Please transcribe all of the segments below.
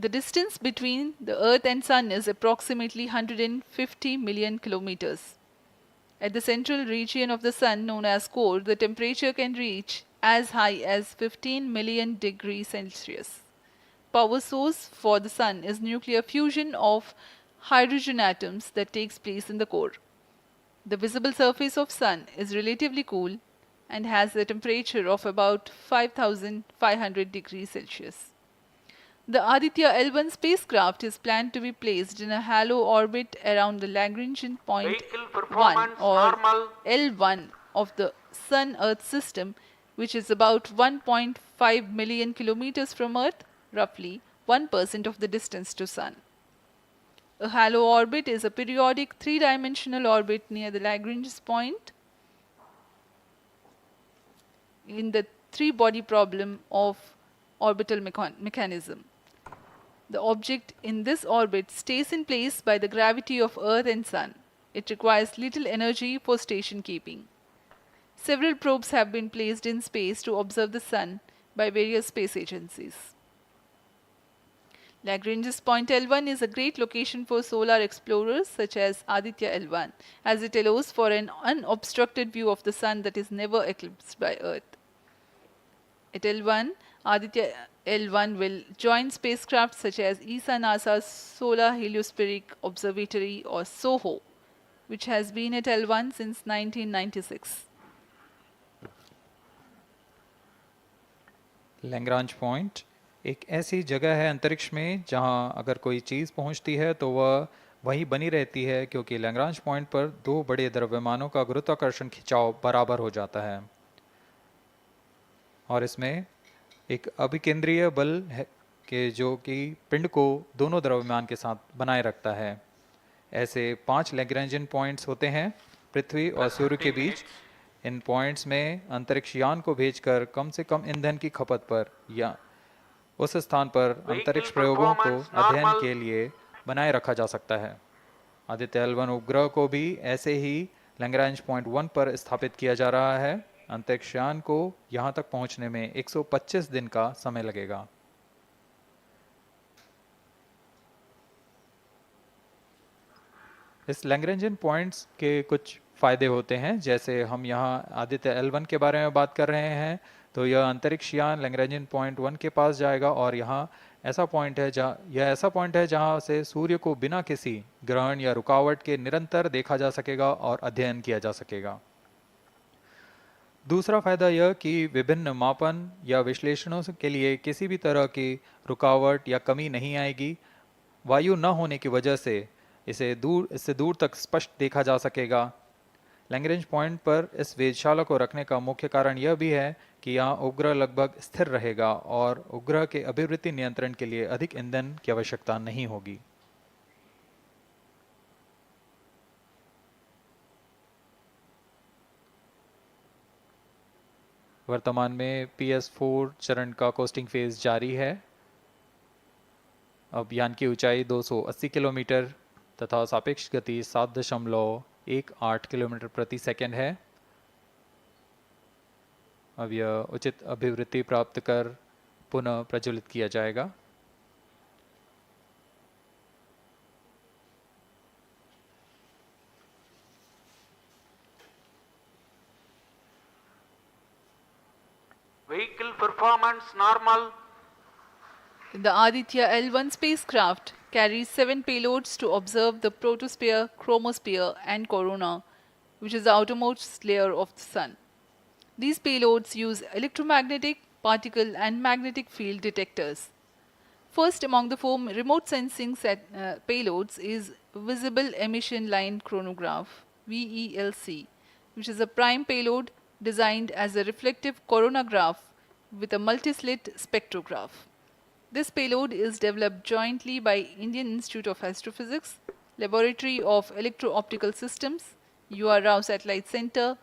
The distance between the Earth and Sun is approximately 150 million kilometers. At the central region of the Sun, known as core, the temperature can reach as high as 15 million degrees Celsius. Power source for the Sun is nuclear fusion of hydrogen atoms that takes place in the core. The visible surface of Sun is relatively cool and has a temperature of about 5500 degrees Celsius. The Aditya L1 spacecraft is planned to be placed in a halo orbit around the Lagrangian point 1 or L1 of the Sun-Earth system, which is about 1.5 million kilometers from Earth, roughly 1% of the distance to Sun. A halo orbit is a periodic three-dimensional orbit near the Lagrange point in the three-body problem of orbital mechanism. The object in this orbit stays in place by the gravity of Earth and Sun. It requires little energy for station keeping. Several probes have been placed in space to observe the Sun by various space agencies. Lagrange's point L1 is a great location for solar explorers such as Aditya L1, as it allows for an unobstructed view of the Sun that is never eclipsed by Earth. At L1, Aditya L1 will join spacecraft such as ESA-NASA's Solar Heliospheric Observatory or SOHO, which has been at L1 since 1996. Lagrange point एक ऐसी जगह है अंतरिक्ष में जहां अगर कोई चीज़ पहुंचती है तो वह वहीं बनी रहती है, क्योंकि लैग्रांज पॉइंट पर दो बड़े द्रव्यमानों का गुरुत्वाकर्षण खिंचाव बराबर हो जाता है और इसमें एक अभिकेंद्रीय बल है कि जो कि पिंड को दोनों द्रव्यमान के साथ बनाए रखता है। ऐसे 5 लैग्रेंजियन पॉइंट्स होते हैं पृथ्वी और सूर्य के बीच। इन पॉइंट्स में अंतरिक्ष यान को भेजकर कम से कम ईंधन की खपत पर या उस स्थान पर अंतरिक्ष प्रयोगों को अध्ययन के लिए बनाए रखा जा सकता है। आदित्य L1 उपग्रह को भी ऐसे ही लैग्रांज पॉइंट 1 पर स्थापित किया जा रहा है। अंतरिक्ष यान को यहां तक पहुंचने में 125 दिन का समय लगेगा। इस लैग्रेंजियन पॉइंट्स के कुछ फ़ायदे होते हैं, जैसे हम यहाँ आदित्य L1 के बारे में बात कर रहे हैं तो यह अंतरिक्ष यान लैग्रेंजियन पॉइंट 1 के पास जाएगा और यहाँ ऐसा पॉइंट है जहाँ से सूर्य को बिना किसी ग्रहण या रुकावट के निरंतर देखा जा सकेगा और अध्ययन किया जा सकेगा। दूसरा फायदा यह कि विभिन्न मापन या विश्लेषणों के लिए किसी भी तरह की रुकावट या कमी नहीं आएगी। वायु न होने की वजह से इससे दूर तक स्पष्ट देखा जा सकेगा। लैग्रेंज पॉइंट पर इस वेधशाला को रखने का मुख्य कारण यह भी है कि यहाँ उपग्रह लगभग स्थिर रहेगा और उपग्रह के अभिवृद्धि नियंत्रण के लिए अधिक ईंधन की आवश्यकता नहीं होगी। वर्तमान में PS4 चरण का कोस्टिंग फेज जारी है। अब यान की ऊंचाई 280 किलोमीटर तथा सापेक्ष गति 7.18 किलोमीटर प्रति सेकंड है। अब यह उचित अभिवृद्धि प्राप्त कर पुनः प्रज्वलित किया जाएगा। Vehicle performance normal. The Aditya L1 spacecraft carries 7 payloads to observe the protosphere, chromosphere and corona, which is the outermost layer of the Sun. These payloads use electromagnetic, particle and magnetic field detectors. First among the 4 remote sensing payloads is Visible Emission Line Chronograph, VELC, which is a prime payload designed as a reflective coronagraph with a multi-slit spectrograph. This payload is developed jointly by Indian Institute of Astrophysics, Laboratory of Electro-Optical Systems, UR Satellite Center,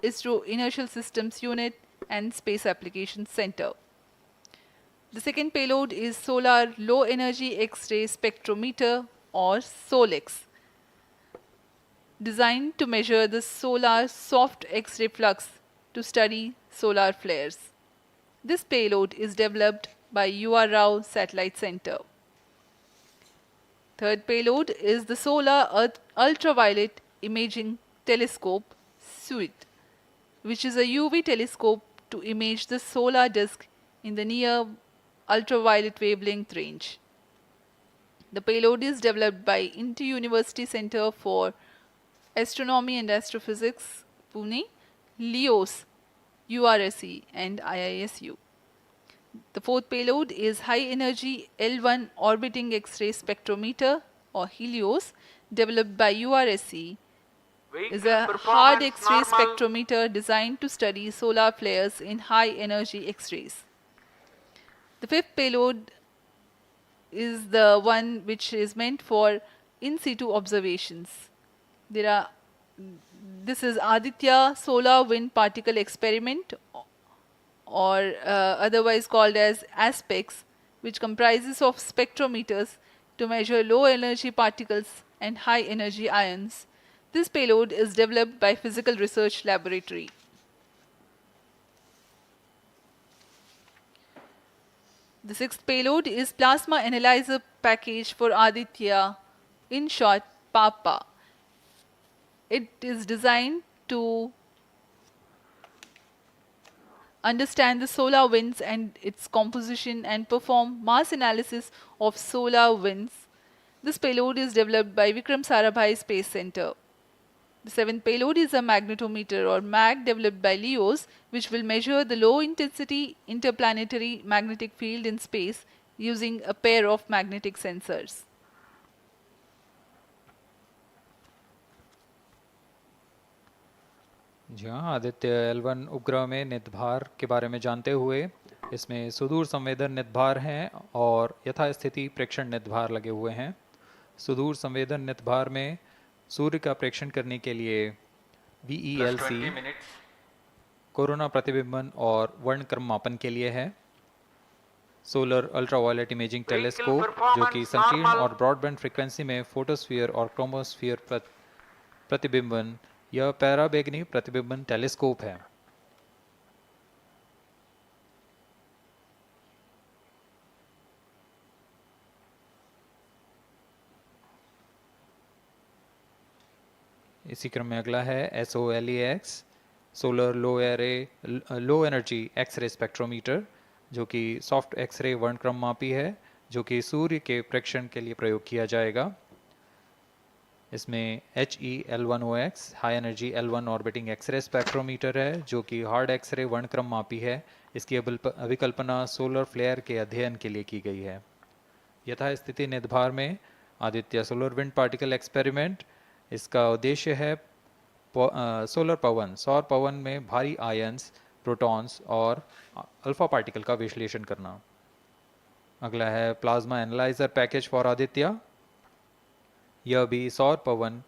ISRO Inertial Systems Unit and Space Applications Center. The second payload is Solar Low Energy X-ray Spectrometer or SOLEX, designed to measure the solar soft X-ray flux to study solar flares. This payload is developed by UR Satellite Center. Third payload is the Solar Earth Ultraviolet Imaging Telescope SUIT, which is a UV telescope to image the solar disk in the near ultraviolet wavelength range. The payload is developed by Inter-University Center for Astronomy and Astrophysics, Pune, LEOS, URSE, and IISU. The fourth payload is High Energy L1 Orbiting X-ray Spectrometer, or HELIOS, developed by URSE, is Vehicle a hard performance X-ray normal. spectrometer designed to study solar flares in high energy X-rays. The fifth payload is the one which is meant for in situ observations. This is Aditya Solar Wind Particle Experiment, or otherwise called as ASPEX, which comprises of spectrometers to measure low energy particles and high energy ions. This payload is developed by Physical Research Laboratory. The sixth payload is Plasma Analyzer Package for Aditya, in short PAPA. It is designed to understand the solar winds and its composition and perform mass analysis of solar winds. This payload is developed by Vikram Sarabhai Space Center. The seventh payload is a magnetometer, or MAG, developed by LEOS, which will measure the low intensity interplanetary magnetic field in space using a pair of magnetic sensors. जी हाँ, Aditya L1 उपग्रह में निदभार के बारे में जानते हुए इसमें सुदूर संवेदन निदभार हैं और यथास्थिति प्रेक्षण निदभार लगे हुए हैं। सुदूर संवेदन निदभार में सूर्य का प्रेक्षण करने के लिए VELC कोरोना प्रतिबिंबन और वर्णक्रम मापन के लिए है। सोलर अल्ट्रावायलेट इमेजिंग टेलीस्कोप, जो कि संकीर्ण और ब्रॉडबैंड फ्रीक्वेंसी में फोटोस्फीयर और क्रोमोस्फीयर प्रतिबिंबन, यह पैराबैंगनी प्रतिबिंबन टेलीस्कोप है। इसी क्रम में अगला है SOLEX, solar low energy x-ray spectrometer, जो कि सॉफ्ट एक्सरे वर्णक्रम मापी है, जो कि सूर्य के प्रेक्षण के लिए प्रयोग किया जाएगा। इसमें HEL1OX high energy L1 orbiting x-ray spectrometer है, जो कि हार्ड एक्सरे वर्णक्रम मापी है। इसकी अभिकल्पना सोलर फ्लेयर के अध्ययन के लिए की गई है। यथास्थिति निदभार में Aditya solar wind particle experiment, इसका उद्देश्य है सोलर पवन, सौर पवन में भारी आयंस, प्रोटॉन्स और अल्फा पार्टिकल का विश्लेषण करना। अगला है plasma analyser package for Aditya. यह भी सौर पवन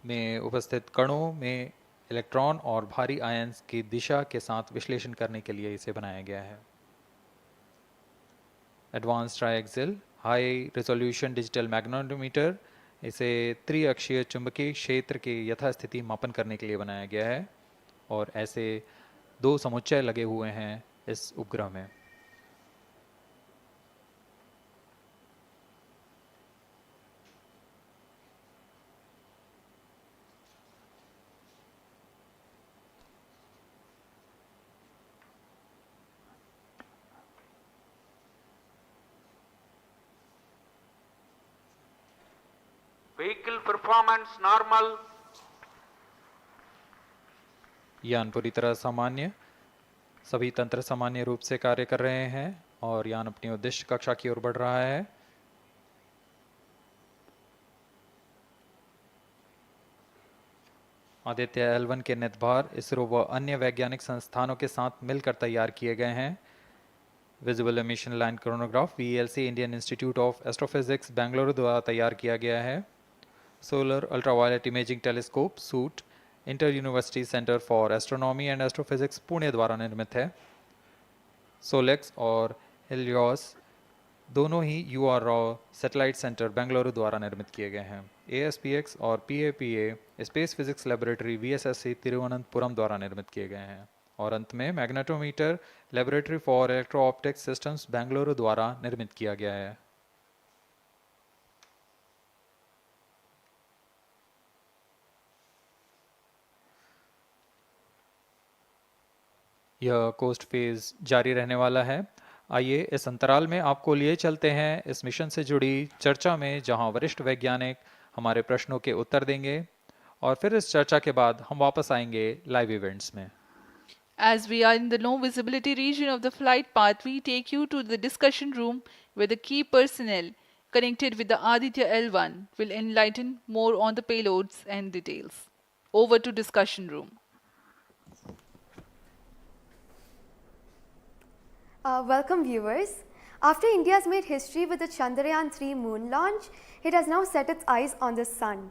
में उपस्थित कणों में इलेक्ट्रॉन और भारी आयंस की दिशा के साथ विश्लेषण करने के लिए इसे बनाया गया है। Advance triaxial high resolution digital magnetometer, इसे त्रिअक्षीय चुंबकीय क्षेत्र के यथास्थिति मापन करने के लिए बनाया गया है और ऐसे 2 समुच्चय लगे हुए हैं इस उपग्रह में। Vehicle performance normal. यान पूरी तरह सामान्य, सभी तंत्र सामान्य रूप से कार्य कर रहे हैं और यान अपनी उद्देश्य कक्षा की ओर बढ़ रहा है। आदित्य L1 के निदभार इसरो व अन्य वैज्ञानिक संस्थानों के साथ मिलकर तैयार किए गए हैं। Visible emission line coronagraph VELC Indian institute of astrophysics Bengaluru द्वारा तैयार किया गया है। Solar ultraviolet imaging telescope suit inter university centre for astronomy and astrophysics Pune द्वारा निर्मित है। सोलेक्स और हेलियोस दोनों ही URO सैटेलाइट सेंटर बेंगलुरु द्वारा निर्मित किए गए हैं। ASPX और PAPA space physics laboratory VSSC Thiruvananthapuram द्वारा निर्मित किए गए हैं। और अंत में magnetometer laboratory for electro optics systems Bengaluru द्वारा निर्मित किया गया है। यह कोस्ट फेज जारी रहने वाला है। आइए इस अंतराल में आपको लिए चलते हैं इस मिशन से जुड़ी चर्चा में, जहां वरिष्ठ वैज्ञानिक हमारे प्रश्नों के उत्तर देंगे और फिर इस चर्चा के बाद हम वापस आएंगे लाइव इवेंट्स में। As we are in the low visibility region of the flight path, we take you to the discussion room where the key personnel connected with the Aditya L1 will enlighten more on the payloads and details. Over to discussion room. Welcome viewers. After India has made history with the Chandrayaan-3 moon launch, it has now set its eyes on the sun.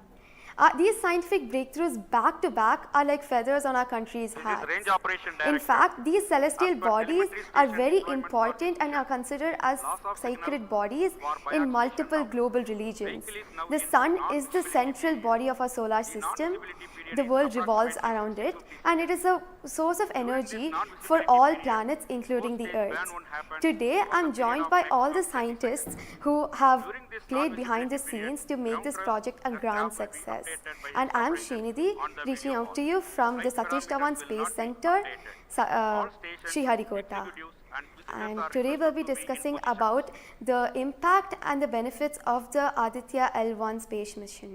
These scientific breakthroughs back to back are like feathers on our country's hat. Range Operation In Director. fact, these celestial As per bodies telemetry are station very deployment important for and are considered as loss of sacred signal bodies for in biodistribution multiple now. global religions. Vehicle is now The in sun is the non-visibility central period. body of our solar The system. non-visibility period The is world revolves approximately around it, 50 and it is a source of During this energy non-visibility for all period, planets, including the post-phase ban Earth. won't happen Today, over I'm the period joined of by next all the 20 scientists who have During this played behind the non-visibility period, scenes to make ground this truth project a and grand staff will be success. updated by And its I'm operation Srinidhi, on the reaching video out to wall. you from the Flight Satish parameters Dhawan will Space not be Center, updated. All stations, Sriharikota. executives and visitors And are today we'll requested be to be in discussing position. about the impact and the benefits of the Aditya L1 space mission.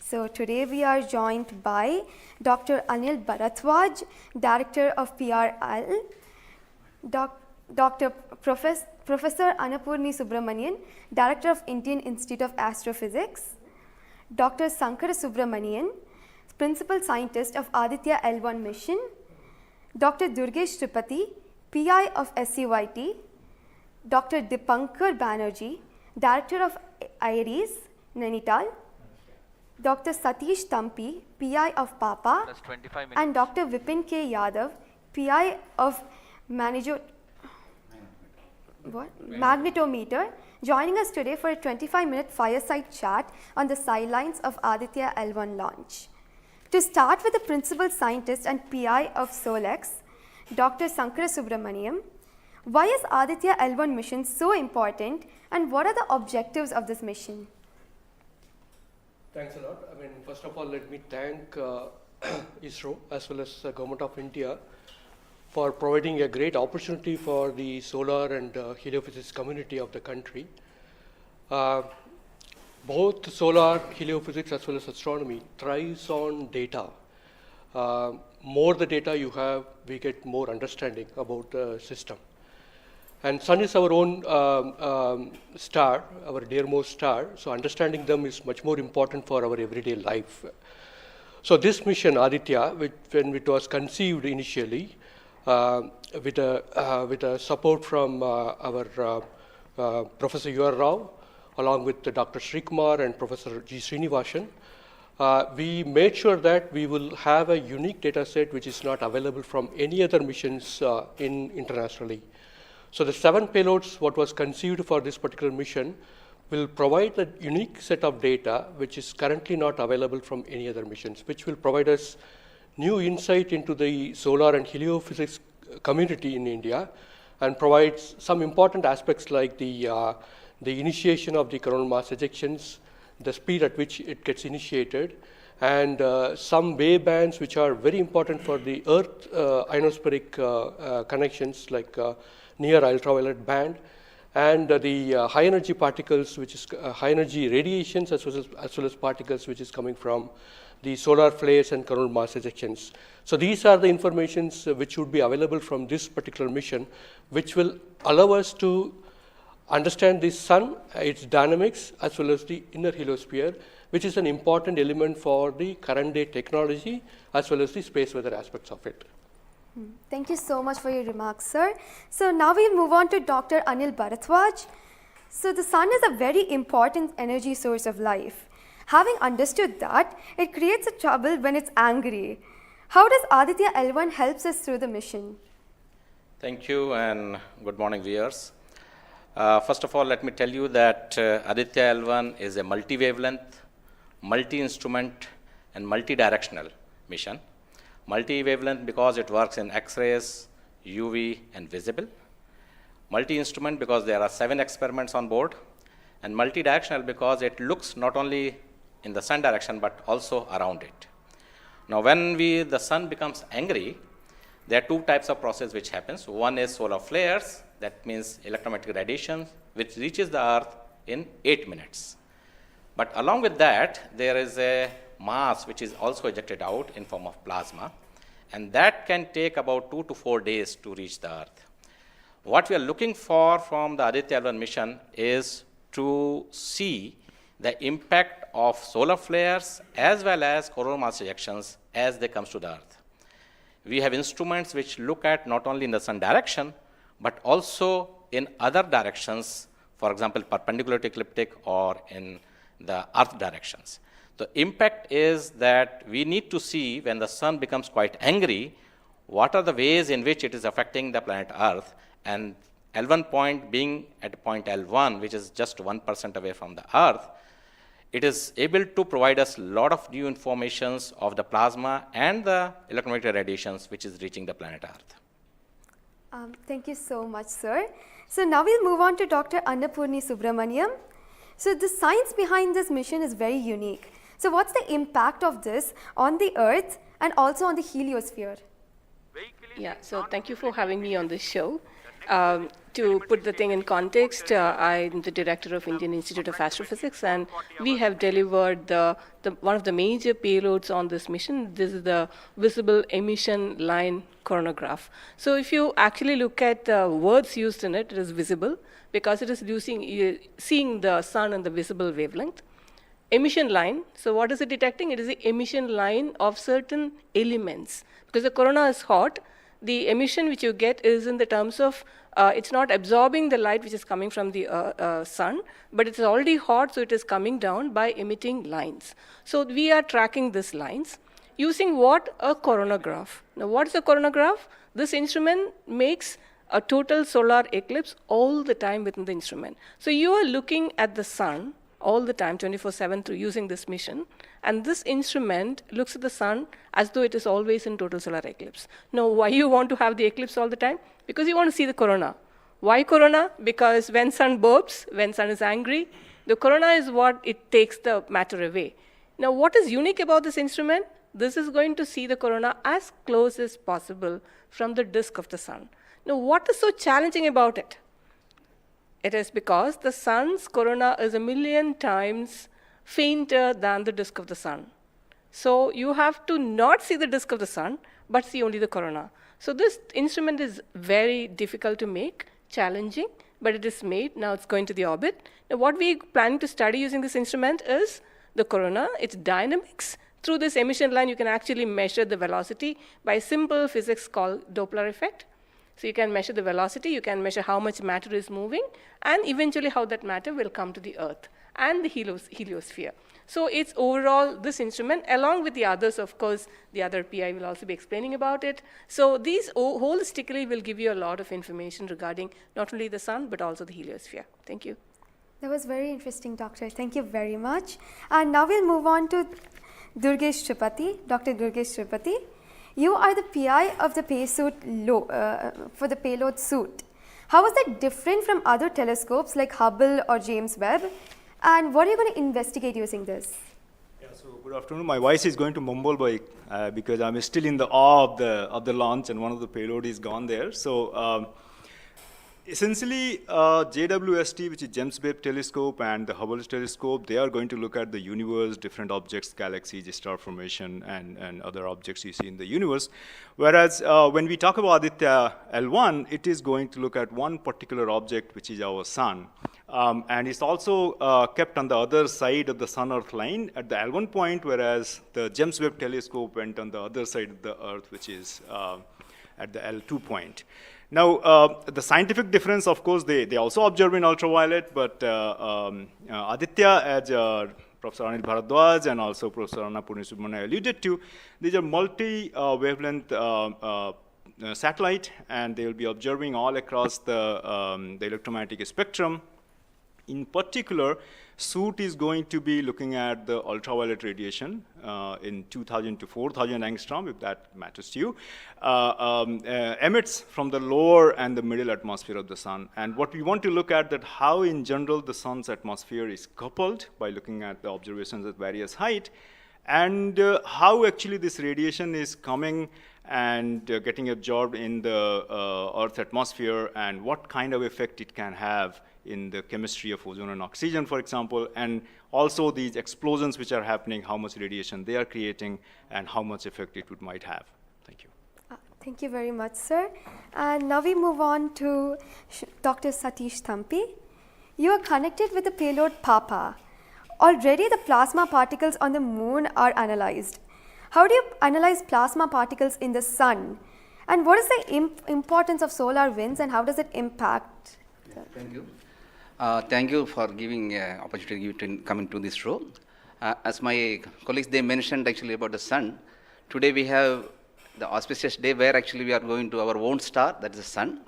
So today we are joined by Dr. Anil Bharatwaj, Director of PRL, Professor Annapurni Subramanian, Director of Indian Institute of Astrophysics, Dr. Sankara Subramanian, Principal Scientist of Aditya L1 mission, Dr. Durgesh Tripati, PI of SCYT, Dr. Dipankar Banerjee, Director of IRIS, Nainital, Dr. Satish Tampi, PI of PAPA, Plus 25 minutes. and Dr. Vipin K. Yadav, PI of Magnetometer, joining us today for a 25-minute fireside chat on the sidelines of Aditya L1 launch. To start with the Principal Scientist and PI of SOLEX, Dr. Sankara Subramaniam, why is Aditya L1 mission so important and what are the objectives of this mission? Thanks a lot. I mean, first of all, let me thank ISRO as well as the Government of India for providing a great opportunity for the solar and heliophysics community of the country. Both solar, heliophysics as well as astronomy thrives on data. More the data you have, we get more understanding about the system. And sun is our own star, our dearmost star, so understanding them is much more important for our everyday life. So this mission, Aditya, when it was conceived initially, with a support from our Professor U.R. Rao, along with Dr. Srikumar and Professor G. Srinivasan, we made sure that we will have a unique data set which is not available from any other missions internationally. So the 7 payloads, what was conceived for this particular mission, will provide a unique set of data which is currently not available from any other missions, which will provide us new insight into the solar and heliophysics community in India and provides some important aspects like the initiation of the coronal mass ejections, the speed at which it gets initiated, and some wave bands which are very important for the Earth ionospheric connections like near ultraviolet band, and the high energy particles, which is high energy radiations as well as particles which is coming from the solar flares and coronal mass ejections. So these are the informations which would be available from this particular mission, which will allow us to understand the sun, its dynamics, as well as the inner heliosphere, which is an important element for the current day technology, as well as the space weather aspects of it. Thank you so much for your remarks, sir. So now we'll move on to Dr. Anil Bharatwaj. So the sun is a very important energy source of life. Having understood that, it creates a trouble when it's angry. How does Aditya L1 helps us through the mission? Thank you and good morning, viewers. First of all, let me tell you that Aditya L1 is a multi-wavelength, multi-instrument and multi-directional mission. Multi-wavelength because it works in X-rays, UV and visible. Multi-instrument because there are 7 experiments on board. And multi-directional because it looks not only in the sun direction but also around it. Now when the sun becomes angry, there are two types of process which happens. One is solar flares, that means electromagnetic radiation, which reaches the Earth in 8 minutes. But along with that, there is a mass which is also ejected out in form of plasma, and that can take about 2 to 4 days to reach the Earth. What we are looking for from the Aditya L1 mission is to see the impact of solar flares as well as coronal mass ejections as they come to the Earth. We have instruments which look at not only in the sun direction, but also in other directions, for example, perpendicular to ecliptic or in the Earth directions. The impact is that we need to see when the sun becomes quite angry, what are the ways in which it is affecting the planet Earth, and L1 point being at point L1, which is just 1% away from the Earth, it is able to provide us a lot of new informations of the plasma and the electromagnetic radiations which is reaching the planet Earth. Thank you so much, sir. So now we'll move on to Dr. Annapurni Subramaniam. So the science behind this mission is very unique. So what's the impact of this on the Earth and also on the heliosphere? Yeah, so thank you for having me on this show. To put the thing in context, I'm the director of Indian Institute of Astrophysics, and we have delivered one of the major payloads on this mission. This is the visible emission line coronagraph. So if you actually look at the words used in it, it is visible because it is seeing the sun and the visible wavelength. Emission line, so what is it detecting? It is the emission line of certain elements. Because the corona is hot, the emission which you get is in the terms of, it's not absorbing the light which is coming from the sun, but it's already hot, so it is coming down by emitting lines. So we are tracking these lines using what? A coronagraph. Now what is a coronagraph? This instrument makes a total solar eclipse all the time within the instrument. So you are looking at the sun all the time, 24/7, through using this mission. And this instrument looks at the sun as though it is always in total solar eclipse. Now, why you want to have the eclipse all the time? Because you want to see the corona. Why corona? Because when sun burps, when sun is angry, the corona is what it takes the matter away. Now, what is unique about this instrument? This is going to see the corona as close as possible from the disk of the sun. Now, what is so challenging about it? It is because the sun's corona is 1,000,000 times fainter than the disk of the sun. So you have to not see the disk of the sun, but see only the corona. So this instrument is very difficult to make, challenging, but it is made. Now it's going to the orbit. Now what we plan to study using this instrument is the corona, its dynamics. Through this emission line, you can actually measure the velocity by simple physics called Doppler effect. So you can measure the velocity, you can measure how much matter is moving, and eventually how that matter will come to the Earth and the heliosphere. So it's overall this instrument, along with the others, of course, the other PI will also be explaining about it. So these holistically will give you a lot of information regarding not only the sun, but also the heliosphere. Thank you. That was very interesting, Doctor. Thank you very much. And now we'll move on to Durgesh Tripathi, Dr. Durgesh Tripathi. You are the PI of the for the payload suit. How is that different from other telescopes like Hubble or James Webb? And what are you going to investigate using this? Yeah, so good afternoon. My voice is going to mumble because I'm still in the awe of the launch, and one of the payload is gone there. So essentially, JWST, which is James Webb Telescope, and the Hubble Telescope, they are going to look at the universe, different objects, galaxies, star formation, and other objects you see in the universe. Whereas when we talk about Aditya L1, it is going to look at one particular object, which is our sun. And it's also kept on the other side of the Sun-Earth line at the L1 point, whereas the James Webb Telescope went on the other side of the Earth, which is at the L2 point. Now, the scientific difference, of course, they also observe in ultraviolet, but Aditya, as Professor Anil Bharadwaj and also Professor Annapurni Subramanian alluded to, these are multi-wavelength satellite, and they will be observing all across the electromagnetic spectrum. In particular, SUIT is going to be looking at the ultraviolet radiation in 2,000 to 4,000 angstrom, if that matters to you, emits from the lower and the middle atmosphere of the sun. And what we want to look at that how in general the sun's atmosphere is coupled by looking at the observations at various height, and how actually this radiation is coming and getting absorbed in the Earth's atmosphere, and what kind of effect it can have in the chemistry of ozone and oxygen, for example, and also these explosions which are happening, how much radiation they are creating, and how much effect it might have. Thank you. Thank you very much, sir. And now we move on to Dr. Satish Thampi. You are connected with the payload PAPA. Already the plasma particles on the moon are analyzed. How do you analyze plasma particles in the sun? And what is the importance of solar winds, and how does it impact? Thank you. Thank you for giving opportunity to come into this show. As my colleagues, they mentioned actually about the sun. Today we have the auspicious day where actually we are going to our own star, that is the sun.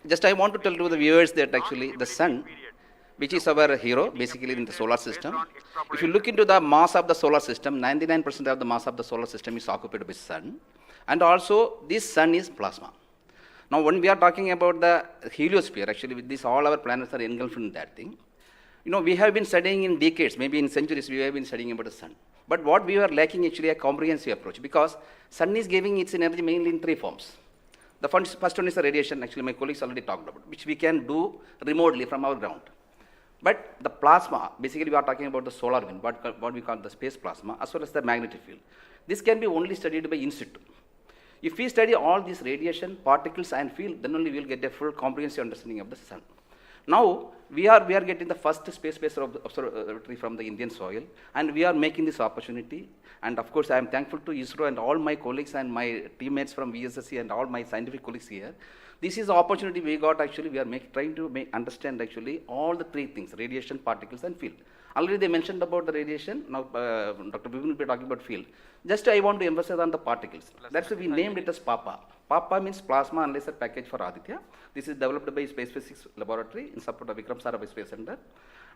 Just I want to tell to the viewers that actually the sun, which is our hero basically in the solar system. If you look into the mass of the solar system, 99% of the mass of the solar system is occupied by sun. And also this sun is plasma. Now when we are talking about the heliosphere, actually with this all our planets are engulfed in that thing. You know, we have been studying in decades, maybe in centuries, we have been studying about the sun. But what we were lacking actually a comprehensive approach, because sun is giving its energy mainly in three forms. The first one is the radiation, actually my colleagues already talked about, which we can do remotely from our ground. But the plasma, basically we are talking about the solar wind, what we call the space plasma, as well as the magnetic field. This can be only studied by in situ. If we study all these radiation, particles and field, then only we will get a full comprehensive understanding of the sun. Now, we are getting the first space-based observatory from the Indian soil, and we are making this opportunity. And of course, I am thankful to ISRO and all my colleagues and my teammates from VSSC and all my scientific colleagues here. This is the opportunity we got actually. We are trying to understand actually all the three things: radiation, particles, and field. Already they mentioned about the radiation. Now, Dr. Bivin will be talking about field. Just I want to emphasize on the particles. That's why we named it as PAPA. PAPA means Plasma Analyzer Package for Aditya. This is developed by Space Physics Laboratory in support of Vikram Sarabhai Space Center.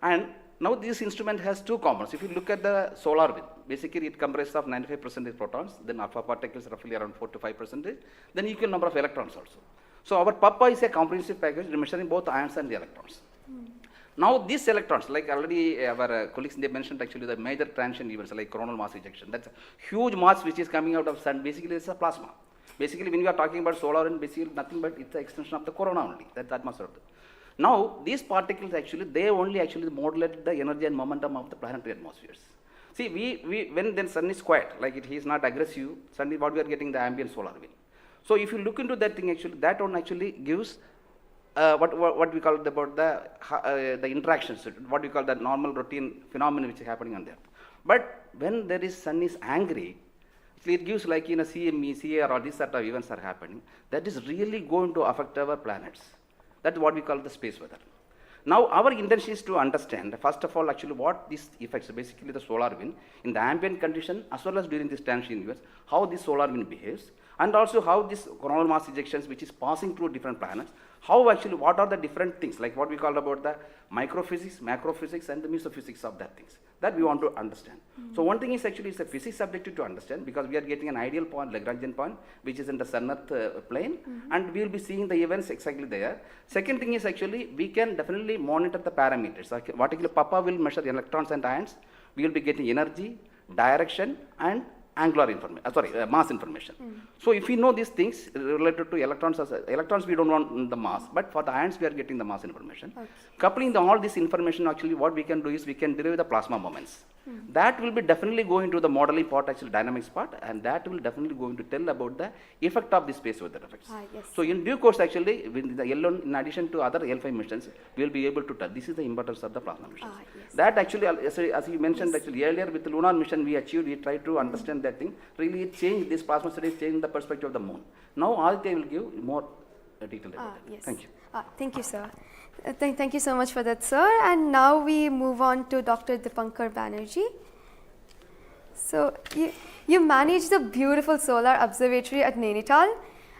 And now this instrument has two components. If you look at the solar wind, basically it comprises of 95% protons, then alpha particles roughly around 4 to 5%, then equal number of electrons also. So our PAPA is a comprehensive package measuring both ions and the electrons. Now these electrons, like already our colleagues, they mentioned actually the major transition events like coronal mass ejection. That's a huge mass which is coming out of sun. Basically it's a plasma. Basically when we are talking about solar and basically nothing but it's the extension of the corona only. That's the atmosphere. Now these particles actually, they only actually modulate the energy and momentum of the planetary atmospheres. See, when the sun is quiet, like it is not aggressive, sun is what we are getting the ambient solar wind. So if you look into that thing actually, that one actually gives what we call about the interactions, what we call the normal routine phenomenon which is happening on there. But when there is sun is angry, it gives like in a CME, CAR, or this sort of events are happening, that is really going to affect our planets. That's what we call the space weather. Now our intention is to understand, first of all, actually what these effects, basically the solar wind, in the ambient condition as well as during this transition events, how this solar wind behaves, and also how this coronal mass ejections which is passing through different planets, how actually, what are the different things, like what we call about the microphysics, macrophysics, and the mesophysics of that things, that we want to understand. So one thing is actually it's a physics subjective to understand, because we are getting an ideal point, Lagrangian point, which is in the sun-earth plane, and we will be seeing the events exactly there. Second thing is actually, we can definitely monitor the parameters. Like what actually PAPA will measure electrons and ions, we will be getting energy, direction, and angular information, mass information. So if we know these things related to electrons, electrons we don't want the mass, but for the ions we are getting the mass information. Okay. Coupling all this information, actually what we can do is we can derive the plasma moments. That will be definitely going to the modeling part, actually dynamics part, and that will definitely going to tell about the effect of the space weather effects. Yes. So in due course, actually, with the L1, in addition to other L5 missions, we will be able to tell. This is the importance of the plasma missions. Yes. That actually, as you mentioned, actually earlier with the lunar mission we achieved, we tried to understand that thing. Really, it changed, this plasma studies changed the perspective of the moon. Now Aditya will give more detail about it. Yes. Thank you. Thank you, sir. Thank you so much for that, sir. And now we move on to Dr. Dipankar Banerjee. So you manage the beautiful solar observatory at Nainital.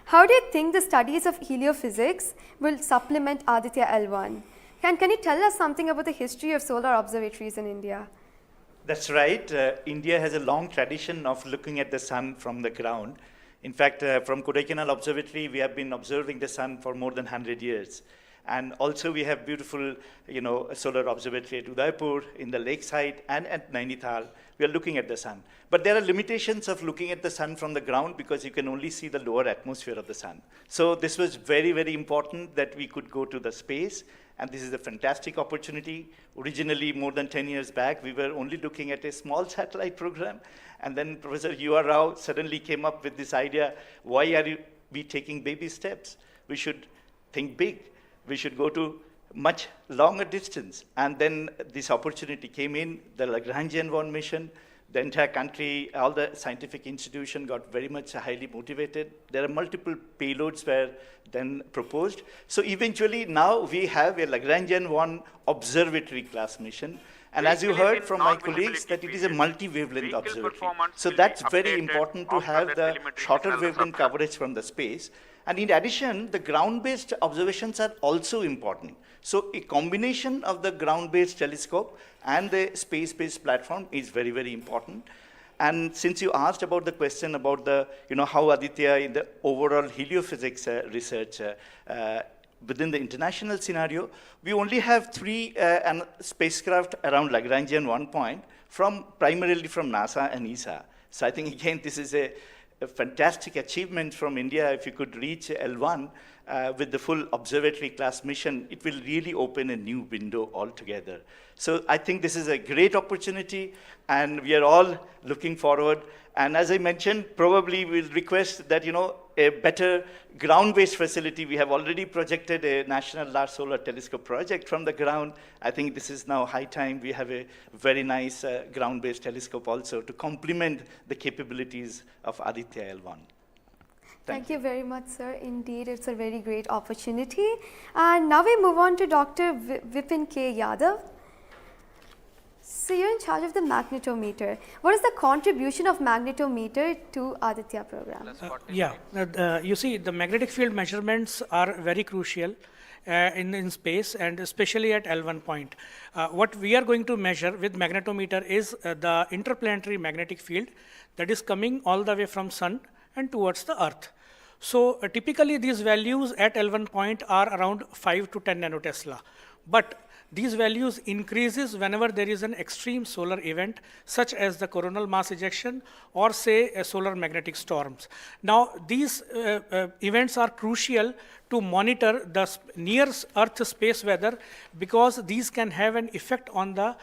How do you think the studies of heliophysics will supplement Aditya L1? Can you tell us something about the history of solar observatories in India? That's right. India has a long tradition of looking at the sun from the ground. In fact, from Kodaikanal Observatory, we have been observing the sun for more than 100 years. And also we have beautiful, solar observatory at Udaipur, in the lakeside, and at Nainital. We are looking at the sun. But there are limitations of looking at the sun from the ground because you can only see the lower atmosphere of the sun. So this was very, very important that we could go to the space. And this is a fantastic opportunity. Originally, more than 10 years back, we were only looking at a small satellite program. And then Professor U.R. Rao suddenly came up with this idea, why are we taking baby steps? We should think big. We should go to much longer distance. And then this opportunity came in, the Lagrangian 1 mission. The entire country, all the scientific institution got very much highly motivated. There are multiple payloads were then proposed. So eventually now we have a Lagrangian 1 observatory class mission. And as you heard from my colleagues, that it is a multi-wavelength observatory. So that's very important to have the shorter wavelength coverage from the space. And in addition, the ground-based observations are also important. So a combination of the ground-based telescope and the space-based platform is very, very important. And since you asked about the question about the, how Aditya in the overall heliophysics research within the international scenario, we only have 3 spacecraft around Lagrangian 1 point primarily from NASA and ESA. So I think again, this is a fantastic achievement from India. If you could reach L1 with the full observatory class mission, it will really open a new window altogether. So I think this is a great opportunity, and we are all looking forward. And as I mentioned, probably we'll request that, a better ground-based facility. We have already projected a National Large Solar Telescope project from the ground. I think this is now high time we have a very nice ground-based telescope also to complement the capabilities of Aditya L1. Thank you very much, sir. Indeed, it's a very great opportunity. And now we move on to Dr. Vipin K. Yadav. So you're in charge of the magnetometer. What is the contribution of magnetometer to Aditya program? You see, the magnetic field measurements are very crucial in space, and especially at L1 point. What we are going to measure with magnetometer is the interplanetary magnetic field that is coming all the way from Sun and towards the Earth. So typically these values at L1 point are around 5 to 10 nanotesla. But these values increases whenever there is an extreme solar event, such as the coronal mass ejection or say a solar magnetic storms. Now these events are crucial to monitor the near Earth space weather, because these can have an effect on the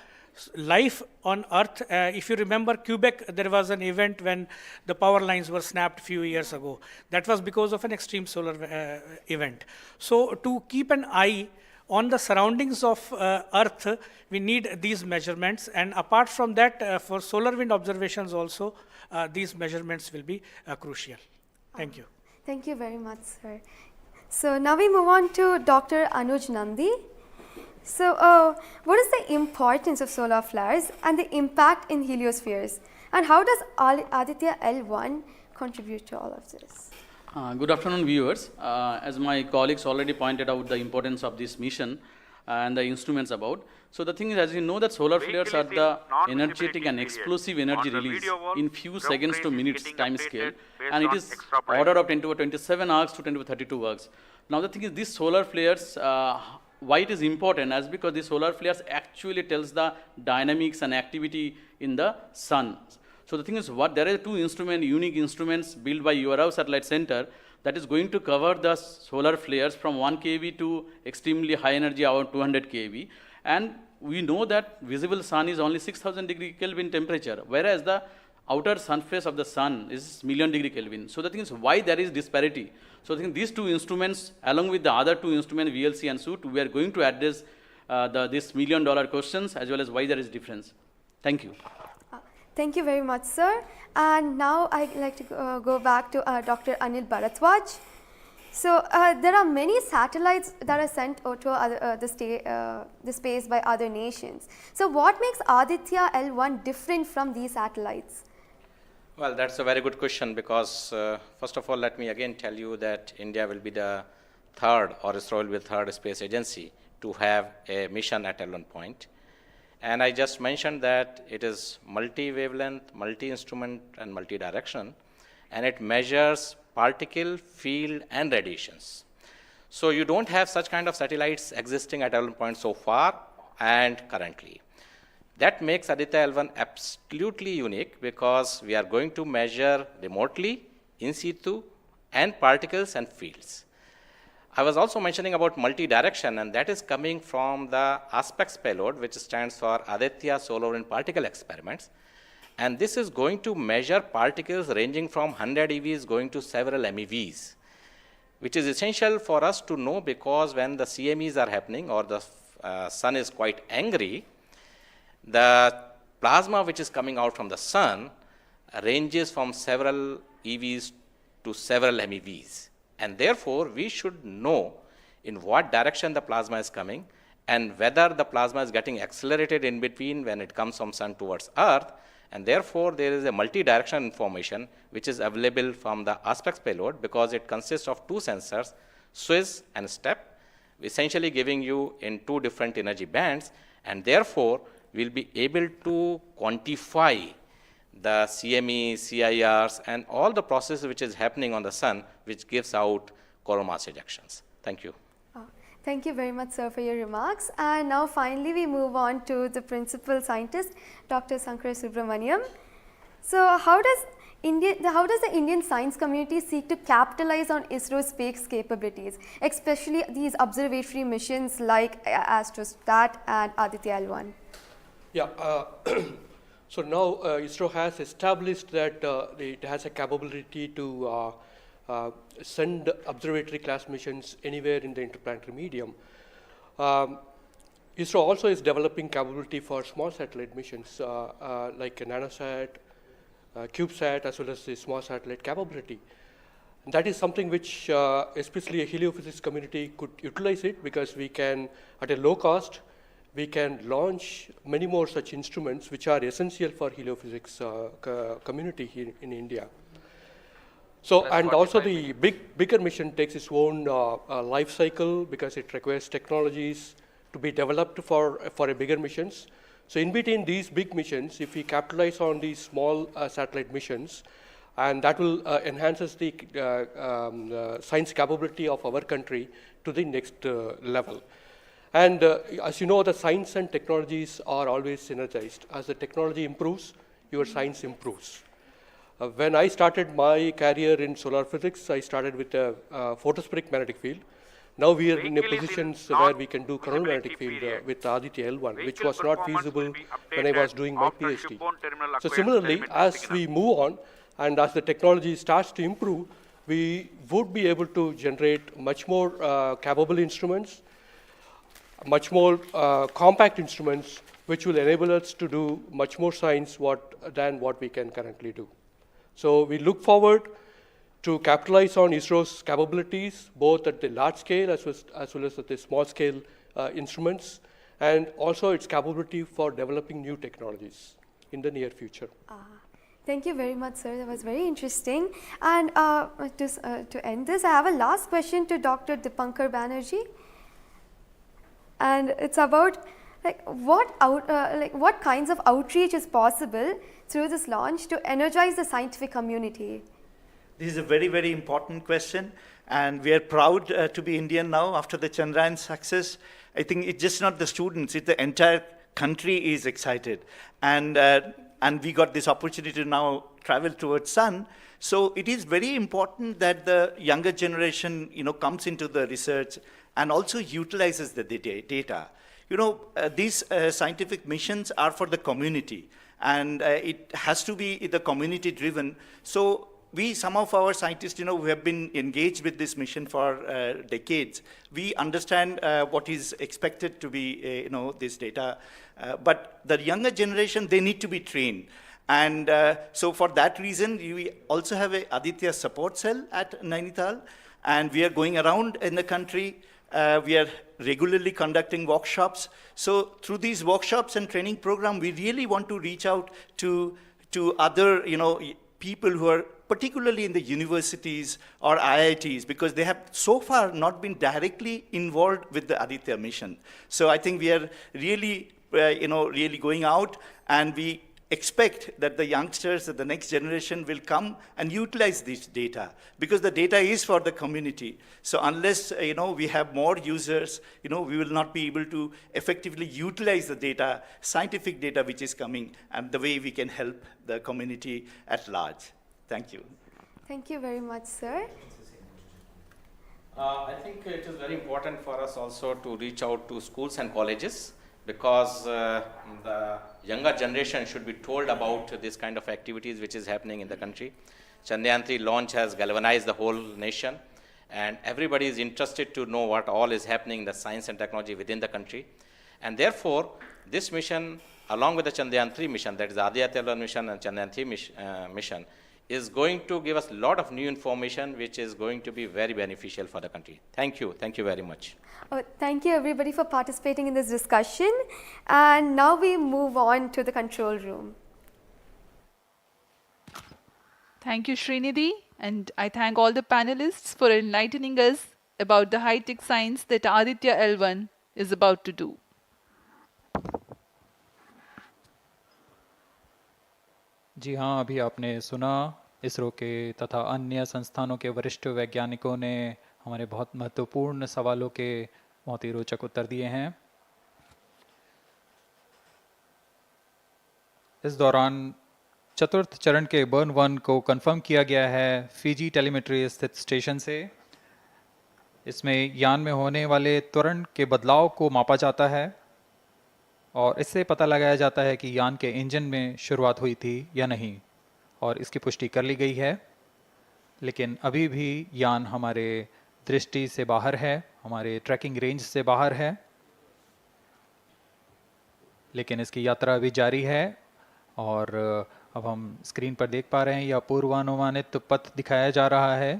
life on Earth. If you remember Quebec, there was an event when the power lines were snapped a few years ago. That was because of an extreme solar event. So to keep an eye on the surroundings of Earth, we need these measurements. And apart from that, for solar wind observations also, these measurements will be crucial. Thank you. Thank you very much, sir. So now we move on to Dr. Anuj Nandi. So what is the importance of solar flares and the impact in heliospheres? And how does Aditya L1 contribute to all of this? Good afternoon, viewers. As my colleagues already pointed out the importance of this mission and the instruments about. So the thing is, as you know, that solar flares are the energetic and explosive energy release in few seconds to minutes time scale, and it is order of 10 to 27 arcs to 10 to 32 arcs. Now the thing is, these solar flares, why it is important, as because the solar flares actually tells the dynamics and activity in the sun. So the thing is, there are 2 unique instruments built by URAO Satellite Center that is going to cover the solar flares from 1 kV to extremely high energy, around 200 kV. And we know that visible sun is only 6000 degree Kelvin temperature, whereas the outer surface of the sun is million degree Kelvin. So the thing is, why there is disparity? So I think these 2 instruments, along with the other 2 instruments, VLC and SUIT, we are going to address this $1 million questions, as well as why there is difference. Thank you. Thank you very much, sir. And now I'd like to go back to Dr. Anil Bharadwaj. So there are many satellites that are sent to the space by other nations. So what makes Aditya L1 different from these satellites? Well, that's a very good question, because first of all, let me again tell you that India will be the third, or ISRO will be the third space agency to have a mission at L1 point. And I just mentioned that it is multi-wavelength, multi-instrument, and multi-direction, and it measures particle, field, and radiations. So you don't have such kind of satellites existing at L1 point so far and currently. That makes Aditya L1 absolutely unique because we are going to measure remotely, in situ, and particles and fields. I was also mentioning about multi-direction, and that is coming from the ASPECTS payload, which stands for Aditya Solar and Particle Experiments. And this is going to measure particles ranging from 100 EVs going to several MeVs, which is essential for us to know because when the CMEs are happening or the sun is quite angry, the plasma which is coming out from the sun ranges from several EVs to several MeVs. And therefore, we should know in what direction the plasma is coming and whether the plasma is getting accelerated in between when it comes from sun towards earth. And therefore, there is a multi-directional information which is available from the ASPECTS payload because it consists of two sensors, SWIS and STEP, essentially giving you in two different energy bands. And therefore, we'll be able to quantify the CME, CIRs, and all the processes which is happening on the sun, which gives out coronal mass ejections. Thank you. Thank you very much, sir, for your remarks. And now finally we move on to the principal scientist, Dr. Sankara Subramaniam. So how does the Indian science community seek to capitalize on ISRO's space capabilities, especially these observatory missions like ASTROSAT and Aditya L1? Yeah, so now ISRO has established that it has a capability to send observatory class missions anywhere in the interplanetary medium. ISRO also is developing capability for small satellite missions like a nanosat, CubeSat, as well as the small satellite capability. And that is something which especially a heliophysics community could utilize it because we can, at a low cost, we can launch many more such instruments which are essential for heliophysics community here in India. So, and also the bigger mission takes its own life cycle because it requires technologies to be developed for a bigger missions. So in between these big missions, if we capitalize on these small satellite missions, and that will enhances the science capability of our country to the next level. And as you know, the science and technologies are always synergized. As the technology improves, your science improves. When I started my career in solar physics, I started with a photospheric magnetic field. Now we are in a position where we can do coronal magnetic field with Aditya L1, which was not feasible when I was doing my PhD. So similarly, as we move on and as the technology starts to improve, we would be able to generate much more capable instruments, much more compact instruments, which will enable us to do much more science than what we can currently do. So we look forward to capitalize on ISRO's capabilities, both at the large scale as well as at the small scale instruments, and also its capability for developing new technologies in the near future. Thank you very much, sir. That was very interesting. And to end this, I have a last question to Dr. Dipankar Banerjee. And it's about what kinds of outreach is possible through this launch to energize the scientific community? This is a very, very important question, and we are proud to be Indian now after the Chandrayaan success. I think it's just not the students, it's the entire country is excited. And we got this opportunity to now travel towards sun. So it is very important that the younger generation, comes into the research and also utilizes the data. These scientific missions are for the community, and it has to be the community driven. So some of our scientists, who have been engaged with this mission for decades, we understand what is expected to be, this data. But the younger generation, they need to be trained. And so for that reason, we also have a Aditya support cell at Nainital, and we are going around in the country. We are regularly conducting workshops. So through these workshops and training program, we really want to reach out to other, people who are particularly in the universities or IITs, because they have so far not been directly involved with the Aditya mission. So I think we are really, really going out, and we expect that the youngsters, the next generation will come and utilize this data, because the data is for the community. So unless we have more users, we will not be able to effectively utilize the data, scientific data which is coming, and the way we can help the community at large. Thank you. Thank you very much, sir. I think it is very important for us also to reach out to schools and colleges, because the younger generation should be told about this kind of activities which is happening in the country. Chandrayaan-3 launch has galvanized the whole nation, and everybody is interested to know what all is happening in the science and technology within the country. And therefore, this mission, along with the Chandrayaan-3 mission, that is the Aditya L1 mission and Chandrayaan-3 mission, is going to give us a lot of new information which is going to be very beneficial for the country. Thank you. Thank you very much. Thank you everybody for participating in this discussion. And now we move on to the control room. Thank you, Srinidhi, and I thank all the panelists for enlightening us about the high-tech science that Aditya L1 is about to do. जी हाँ, अभी आपने सुना इसरो के तथा अन्य संस्थानों के वरिष्ठ वैज्ञानिकों ने हमारे बहुत महत्वपूर्ण सवालों के बहुत ही रोचक उत्तर दिए हैं। इस दौरान चतुर्थ चरण के बर्न 1 को कंफर्म किया गया है फिजी टेलीमेट्री स्थित स्टेशन से। इसमें यान में होने वाले त्वरण के बदलाव को मापा जाता है और इससे पता लगाया जाता है कि यान के इंजन में शुरुआत हुई थी या नहीं, और इसकी पुष्टि कर ली गई है। लेकिन अभी भी यान हमारे दृष्टि से बाहर है, हमारे ट्रैकिंग रेंज से बाहर है, लेकिन इसकी यात्रा अभी जारी है। और अब हम स्क्रीन पर देख पा रहे हैं यह पूर्वानुमानित पथ दिखाया जा रहा है।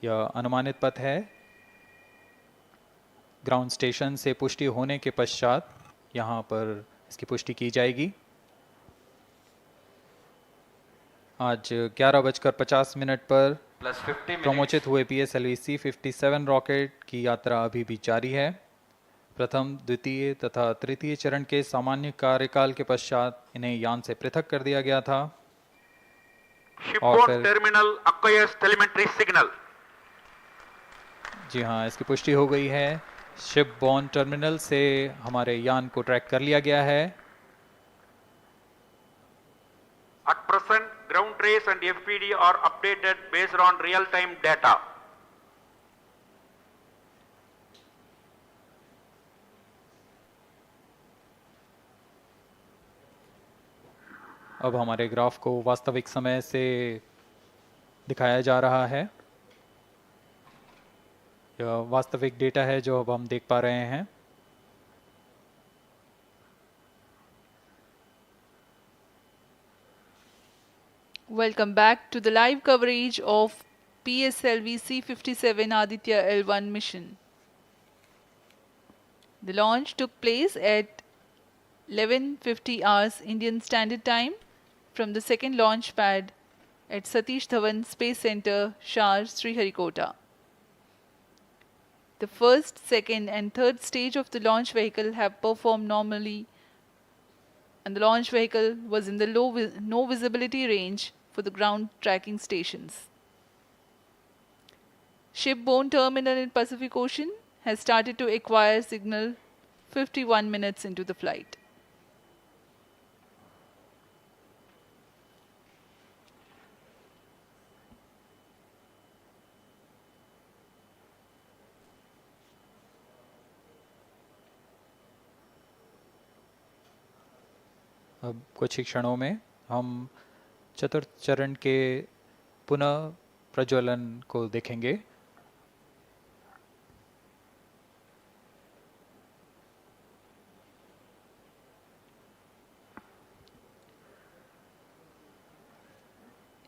यह अनुमानित पथ है। ग्राउंड स्टेशन से पुष्टि होने के पश्चात यहाँ पर इसकी पुष्टि की जाएगी। आज 11:50 पर प्रमोचित हुए PSLV C-57 रॉकेट की यात्रा अभी भी जारी है। प्रथम, द्वितीय तथा तृतीय चरण के सामान्य कार्यकाल के पश्चात इन्हें यान से पृथक कर दिया गया था। और फिर terminal acquires telemetry signal. जी हाँ, इसकी पुष्टि हो गई है। शिपबॉर्न टर्मिनल से हमारे यान को ट्रैक कर लिया गया है। At present, ground trace and FPD are updated based on real-time data. अब हमारे ग्राफ को वास्तविक समय से दिखाया जा रहा है। यह वास्तविक डेटा है जो अब हम देख पा रहे हैं। Welcome back to the live coverage of PSLV C-57 Aditya L1 mission. The launch took place at 11:50 hours Indian Standard Time from the second launch pad at Satish Dhawan Space Center, Shar, Sriharikota. The first, second and third stage of the launch vehicle have performed normally, and the launch vehicle was in the no visibility range for the ground tracking stations. Shipborne terminal in Pacific Ocean has started to acquire signal 51 minutes into the flight. अब कुछ ही क्षणों में हम चतुर्थ चरण के पुनः प्रज्वलन को देखेंगे।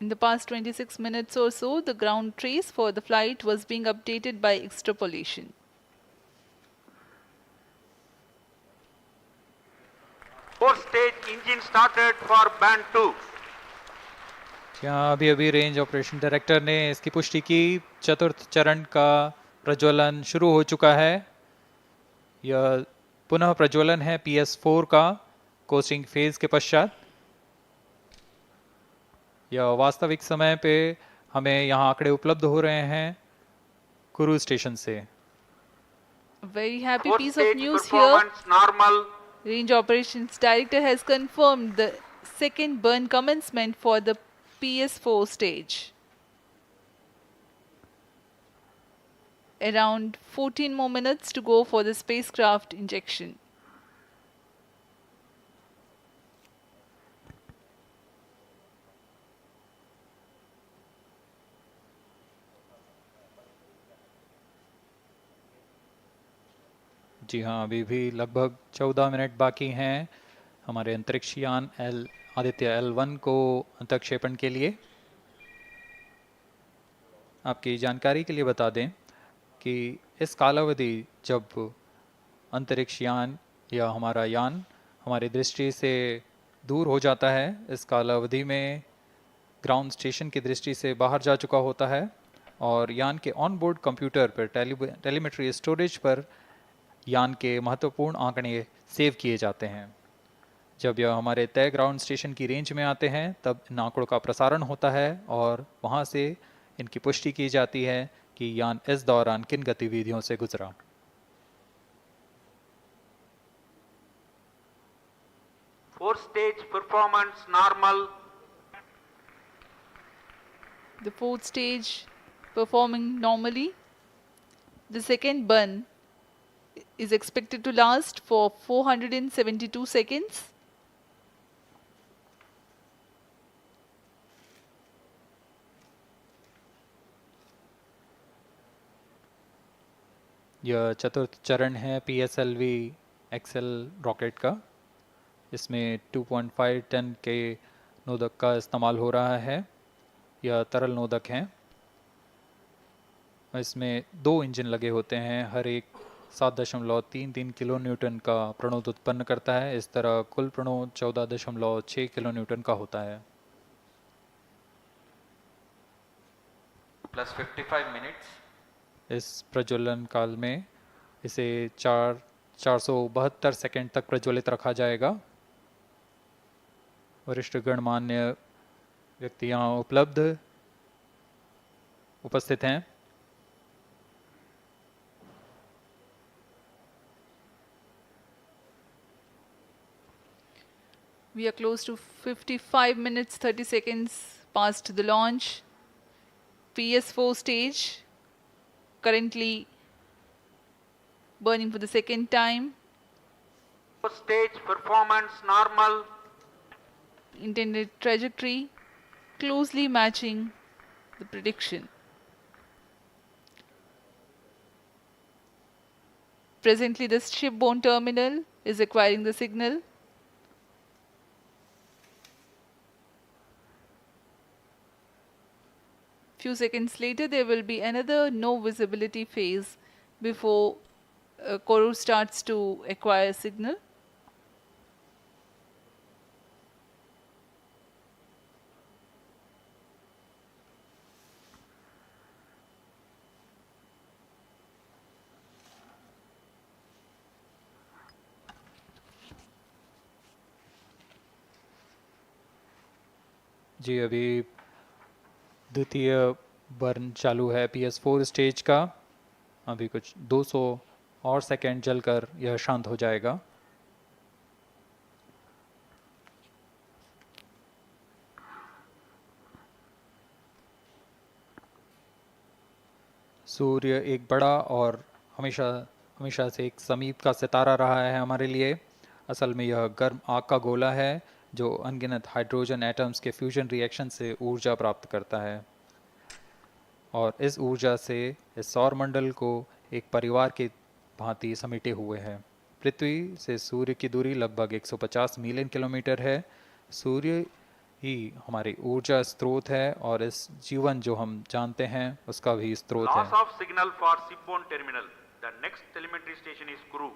In the past 26 minutes or so, the ground trace for the flight was being updated by extrapolation. Four-stage engine started for band 2. यहाँ अभी अभी रेंज ऑपरेशन डायरेक्टर ने इसकी पुष्टि की। चतुर्थ चरण का प्रज्वलन शुरू हो चुका है। यह पुनः प्रज्वलन है PS4 का कोस्टिंग फेज के पश्चात। या वास्तविक समय पे हमें यहाँ आंकड़े उपलब्ध हो रहे हैं कुरू स्टेशन से। A very happy Fourth piece of stage news here. performance normal. Range Operations Director has confirmed the second burn commencement for the PS4 stage. Around 14 more minutes to go for the spacecraft injection. जी हाँ, अभी भी लगभग 14 minute बाकी हैं हमारे अंतरिक्ष यान Aditya L1 को अंतक्षेपण के लिए। आपकी जानकारी के लिए बता दें कि इस कालावधि जब अंतरिक्ष यान या हमारा यान हमारी दृष्टि से दूर हो जाता है, इस कालावधि में ग्राउंड स्टेशन की दृष्टि से बाहर जा चुका होता है और यान के ऑन बोर्ड कंप्यूटर पर टेलीमेट्री स्टोरेज पर यान के महत्वपूर्ण आंकड़े सेव किए जाते हैं। जब यह हमारे तय ग्राउंड स्टेशन की रेंज में आते हैं तब इन आंकड़ों का प्रसारण होता है और वहां से इनकी पुष्टि की जाती है कि यान इस दौरान किन गतिविधियों से गुजरा। Fourth stage performance normal. The fourth stage performing normally. The second burn is expected to last for 472 seconds. यह चतुर्थ चरण है PSLV XL रॉकेट का। इसमें 2.5 टन के नोदक का इस्तेमाल हो रहा है। यह तरल नोदक हैं। इसमें 2 इंजन लगे होते हैं, हर एक 7.33 किलो न्यूटन का प्रणोद उत्पन्न करता है। इस तरह कुल प्रणोद 14.6 किलो न्यूटन का होता है। Plus 55 minutes. इस प्रज्वलन काल में इसे 472 सेकंड तक प्रज्वलित रखा जाएगा। वरिष्ठ गणमान्य व्यक्ति यहाँ उपस्थित हैं। We are close to 55 minutes 30 seconds past the launch. PS4 stage currently burning for the second time. Fourth stage performance normal. Intended trajectory closely matching the prediction. Presently, the shipborne terminal is acquiring the signal. Few seconds later, there will be another no visibility phase before Koru starts to acquire signal. जी अभी द्वितीय burn चालू है PS4 stage का। अभी कुछ 200 और second जलकर यह शांत हो जाएगा। सूर्य एक बड़ा और हमेशा से एक समीप का सितारा रहा है हमारे लिए। असल में यह गर्म आग का गोला है जो अनगिनत हाइड्रोजन एटम्स के फ्यूजन रिएक्शन से ऊर्जा प्राप्त करता है और इस ऊर्जा से इस सौर मंडल को एक परिवार के भांति समेटे हुए है। पृथ्वी से सूर्य की दूरी लगभग 150 मिलियन किलोमीटर है। सूर्य ही हमारी ऊर्जा स्रोत है और इस जीवन जो हम जानते हैं उसका भी स्रोत है। Loss of signal for shipborne terminal. The next telemetry station is Kuru.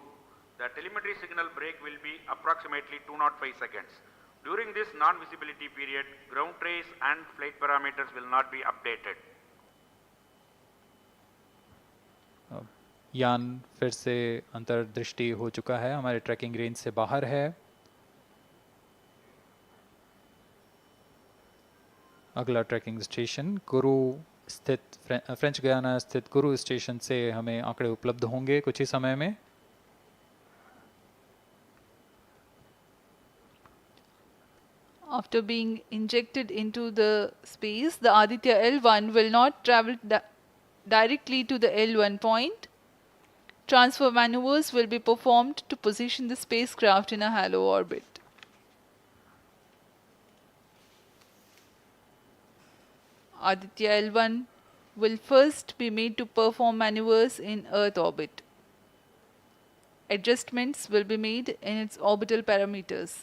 The telemetry signal break will be approximately 205 seconds. During this non-visibility period, ground trace and flight parameters will not be updated. यान फिर से अंतर्दृष्टि हो चुका है, हमारे trekking range से बाहर है। अगला ट्रैकिंग स्टेशन कुरु स्थित फ्रेंच गयाना स्थित कुरु स्टेशन से हमें आंकड़े उपलब्ध होंगे कुछ ही समय में। After being injected into the space, the Aditya L1 will not travel directly to the L1 point. Transfer maneuvers will be performed to position the spacecraft in a halo orbit. Aditya L1 will first be made to perform maneuvers in Earth orbit. Adjustments will be made in its orbital parameters.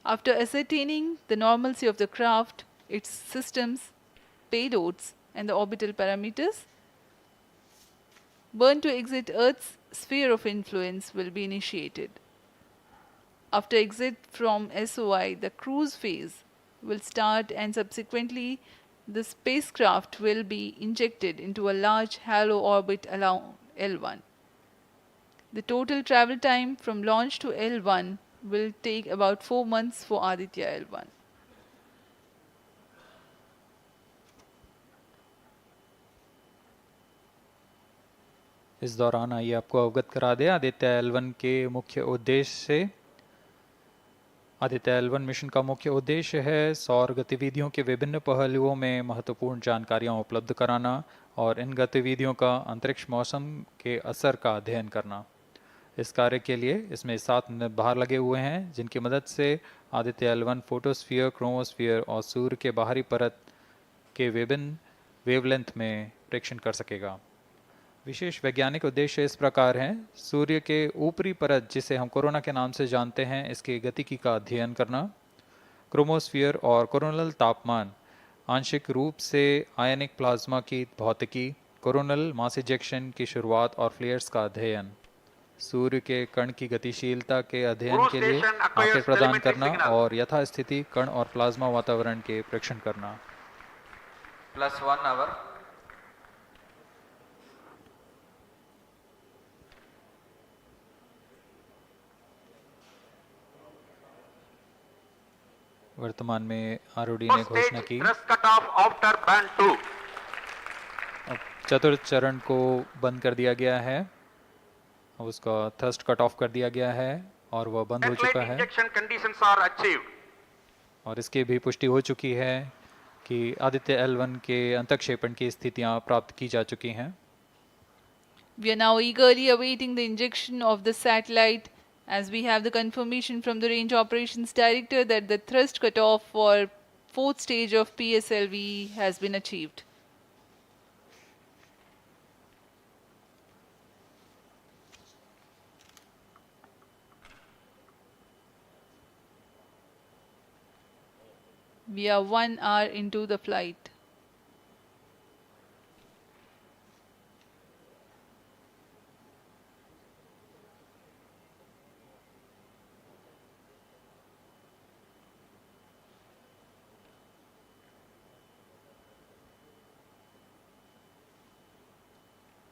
After ascertaining the normalcy of the craft, its systems, payloads, and the orbital parameters, burn to exit Earth's sphere of influence will be initiated. After exit from SOI, the cruise phase will start and subsequently the spacecraft will be injected into a large halo orbit along L1. The total travel time from launch to L1 will take about 4 months for Aditya L1. इस दौरान आइए आपको अवगत करा दें Aditya L1 के मुख्य उद्देश्य से। आदित्य L1 मिशन का मुख्य उद्देश्य है सौर गतिविधियों के विभिन्न पहलुओं में महत्वपूर्ण जानकारियां उपलब्ध कराना और इन गतिविधियों का अंतरिक्ष मौसम के असर का अध्ययन करना। इस कार्य के लिए इसमें 7 भार लगे हुए हैं जिनकी मदद से आदित्य L1 फोटोस्फीयर, क्रोमोस्फीयर और सूर्य के बाहरी परत के विभिन्न वेवलेंथ में प्रेक्षण कर सकेगा। विशेष वैज्ञानिक उद्देश्य इस प्रकार हैं: सूर्य के ऊपरी परत जिसे हम कोरोना के नाम से जानते हैं, इसके गतिकी का अध्ययन करना, क्रोमोस्फीयर और कोरोनल तापमान, आंशिक रूप से आयनिक प्लाज्मा की भौतिकी, कोरोनल मास इजेक्शन की शुरुआत और फ्लेयर्स का अध्ययन, सूर्य के कण की गतिशीलता के अध्ययन के लिए आंकड़े प्रदान करना और यथास्थिति कण और प्लाज्मा वातावरण के प्रेक्षण करना। +1 hour. वर्तमान में आरओडी ने घोषणा की अब चतुर्थ चरण को बंद कर दिया गया है, उसका थ्रस्ट कट ऑफ कर दिया गया है और वह बंद हो चुका है और इसकी भी पुष्टि हो चुकी है कि आदित्य L1 के अंतःक्षेपण की स्थितियां प्राप्त की जा चुकी हैं। We are now eagerly awaiting the injection of the satellite as we have the confirmation from the Range Operations Director that the thrust cutoff for 4th stage of PSLV has been achieved. We are 1 hour into the flight.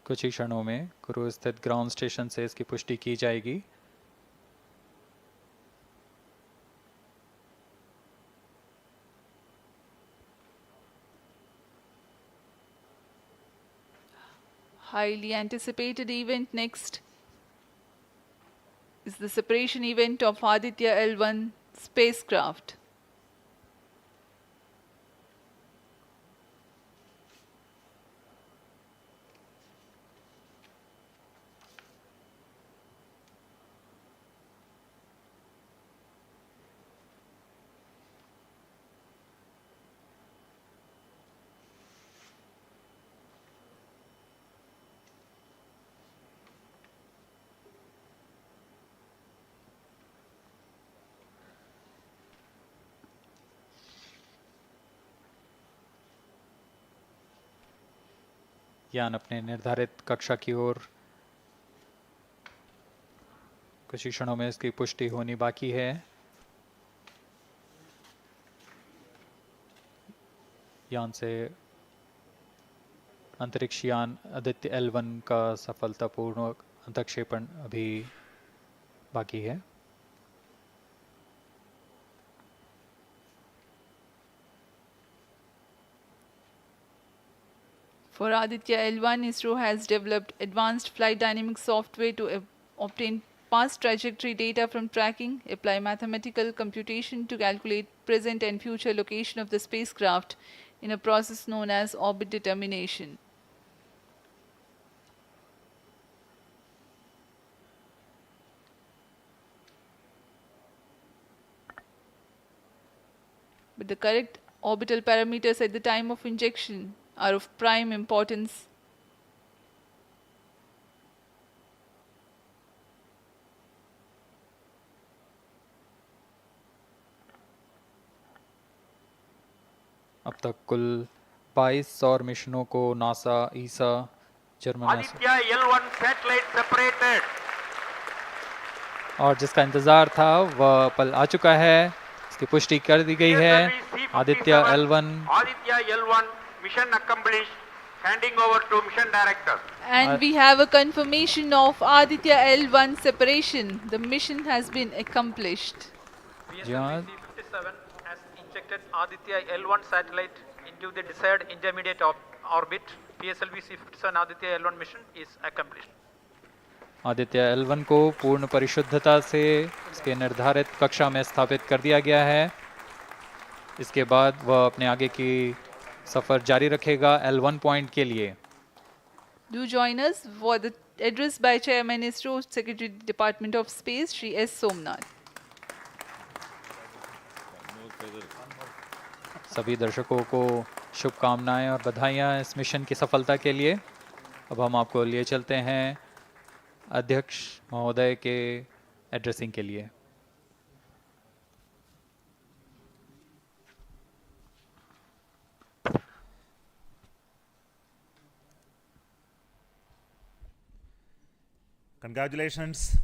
कुछ ही क्षणों में कुरु स्थित ground station से इसकी पुष्टि की जाएगी। Highly anticipated event next is the separation event of Aditya L1 spacecraft. यान अपने निर्धारित कक्षा की ओर कुछ ही क्षणों में इसकी पुष्टि होनी बाकी है। यान से अंतरिक्ष यान आदित्य L1 का सफलतापूर्ण अंतःक्षेपण अभी बाकी है। For Aditya L1, ISRO has developed advanced flight dynamic software to obtain past trajectory data from tracking, apply mathematical computation to calculate present and future location of the spacecraft in a process known as orbit determination. But the correct orbital parameters at the time of injection are of prime importance. अब तक कुल 22 सौर मिशनों को NASA, ईसा, German Aditya L1 satellite separated. और जिसका इंतजार था वह पल आ चुका है, इसकी पुष्टि कर दी गई है। Aditya L1 Aditya L1 mission accomplished. Handing over to mission director. And we have a confirmation of Aditya L1 separation. The mission has been accomplished. John. C-57 has injected Aditya L1 satellite into the desired intermediate orbit. PSLV C-57 Aditya L1 mission is accomplished. Aditya L1 को पूर्ण परिशुद्धता से इसके निर्धारित कक्षा में स्थापित कर दिया गया है। इसके बाद वह अपने आगे की सफर जारी रखेगा L1 पॉइंट के लिए। Do join us for the address by Chairman ISRO, Secretary Department of Space, Shri S. Somnath. सभी दर्शकों को शुभकामनाएं और बधाइयां इस मिशन की सफलता के लिए। अब हम आपको लिए चलते हैं अध्यक्ष महोदय के एड्रेसिंग के लिए। Congratulations.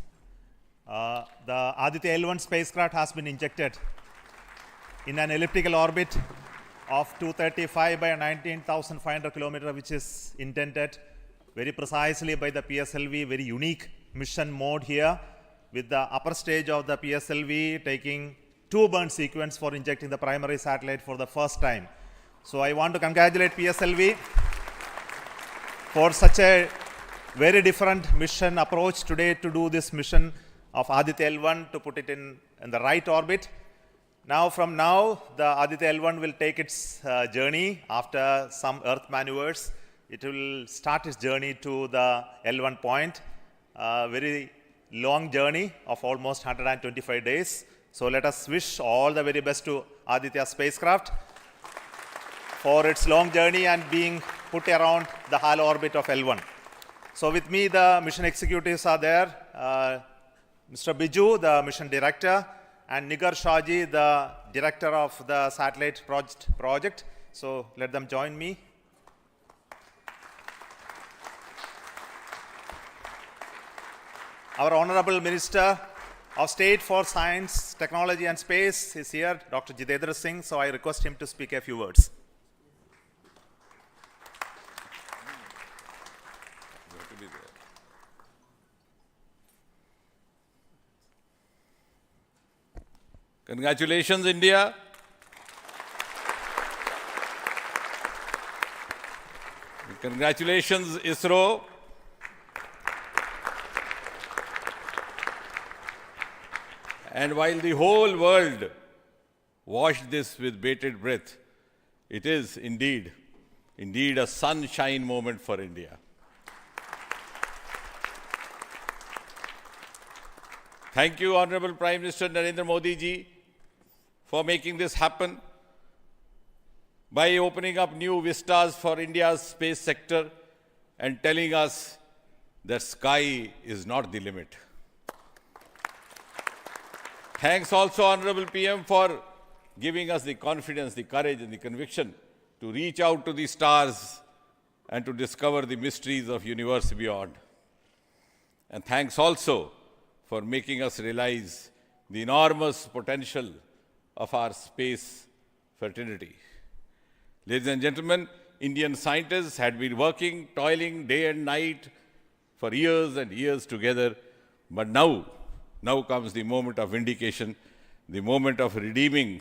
The Aditya L1 spacecraft has been injected in an elliptical orbit of 235 by 19,500 kilometers, which is intended very precisely by the PSLV, very unique mission mode here, with the upper stage of the PSLV taking 2 burn sequence for injecting the primary satellite for the first time. So I want to congratulate PSLV for such a very different mission approach today to do this mission of Aditya L1 to put it in the right orbit. Now, from now, the Aditya L1 will take its journey after some Earth maneuvers. It will start its journey to the L1 point, a very long journey of almost 125 days. So let us wish all the very best to Aditya spacecraft for its long journey and being put around the halo orbit of L1. So with me, the mission executives are there. Mr. Biju, the mission director, and Nigar Shaji, the director of the satellite project. So let them join me. Our Honorable Minister of State for Science, Technology and Space is here, Dr. Jitendra Singh. So I request him to speak a few words. Congratulations, India. Congratulations, ISRO. And while the whole world watched this with bated breath, it is indeed a sunshine moment for India. Thank you, Honorable Prime Minister Narendra Modi ji, for making this happen by opening up new vistas for India's space sector and telling us that sky is not the limit. Thanks also, Honorable PM, for giving us the confidence, the courage and the conviction to reach out to the stars and to discover the mysteries of universe beyond. And thanks also for making us realize the enormous potential of our space fraternity. Ladies and gentlemen, Indian scientists had been working, toiling day and night for years and years together, but now comes the moment of vindication, the moment of redeeming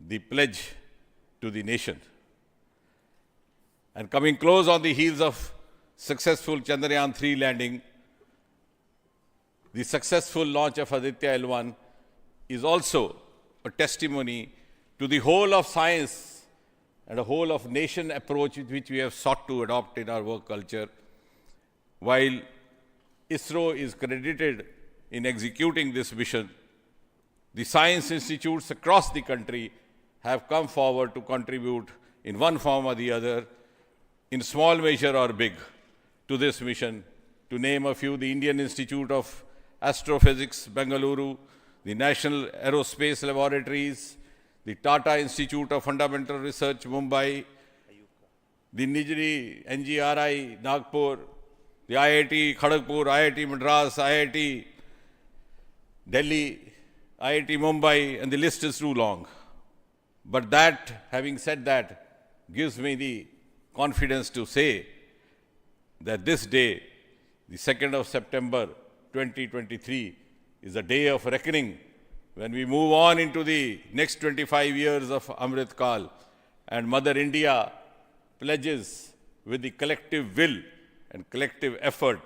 the pledge to the nation. And coming close on the heels of successful Chandrayaan-3 landing, the successful launch of Aditya L1 is also a testimony to the whole of science and a whole of nation approach which we have sought to adopt in our work culture. While ISRO is credited in executing this mission, the science institutes across the country have come forward to contribute in one form or the other, in small measure or big, to this mission. To name a few, the Indian Institute of Astrophysics, Bengaluru, the National Aerospace Laboratories, the Tata Institute of Fundamental Research, Mumbai, the Nijri NGRI, Nagpur, the IIT Kharagpur, IIT Madras, IIT Delhi, IIT Mumbai, and the list is too long. But that, having said that, gives me the confidence to say that this day, the 2nd of September 2023, is a day of reckoning when we move on into the next 25 years of Amrit Kal, and Mother India pledges with the collective will and collective effort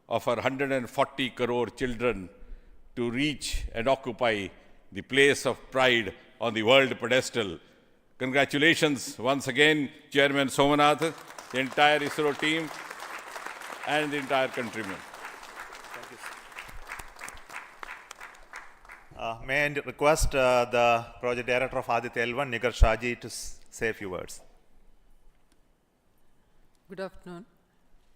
of our 140 crore children to reach and occupy the place of pride on the world pedestal. Congratulations once again, Chairman Somanath, the entire ISRO team, and the entire countrymen. May I request the Project Director of Aditya L1, Nigar Shaji, to say a few words. Good afternoon.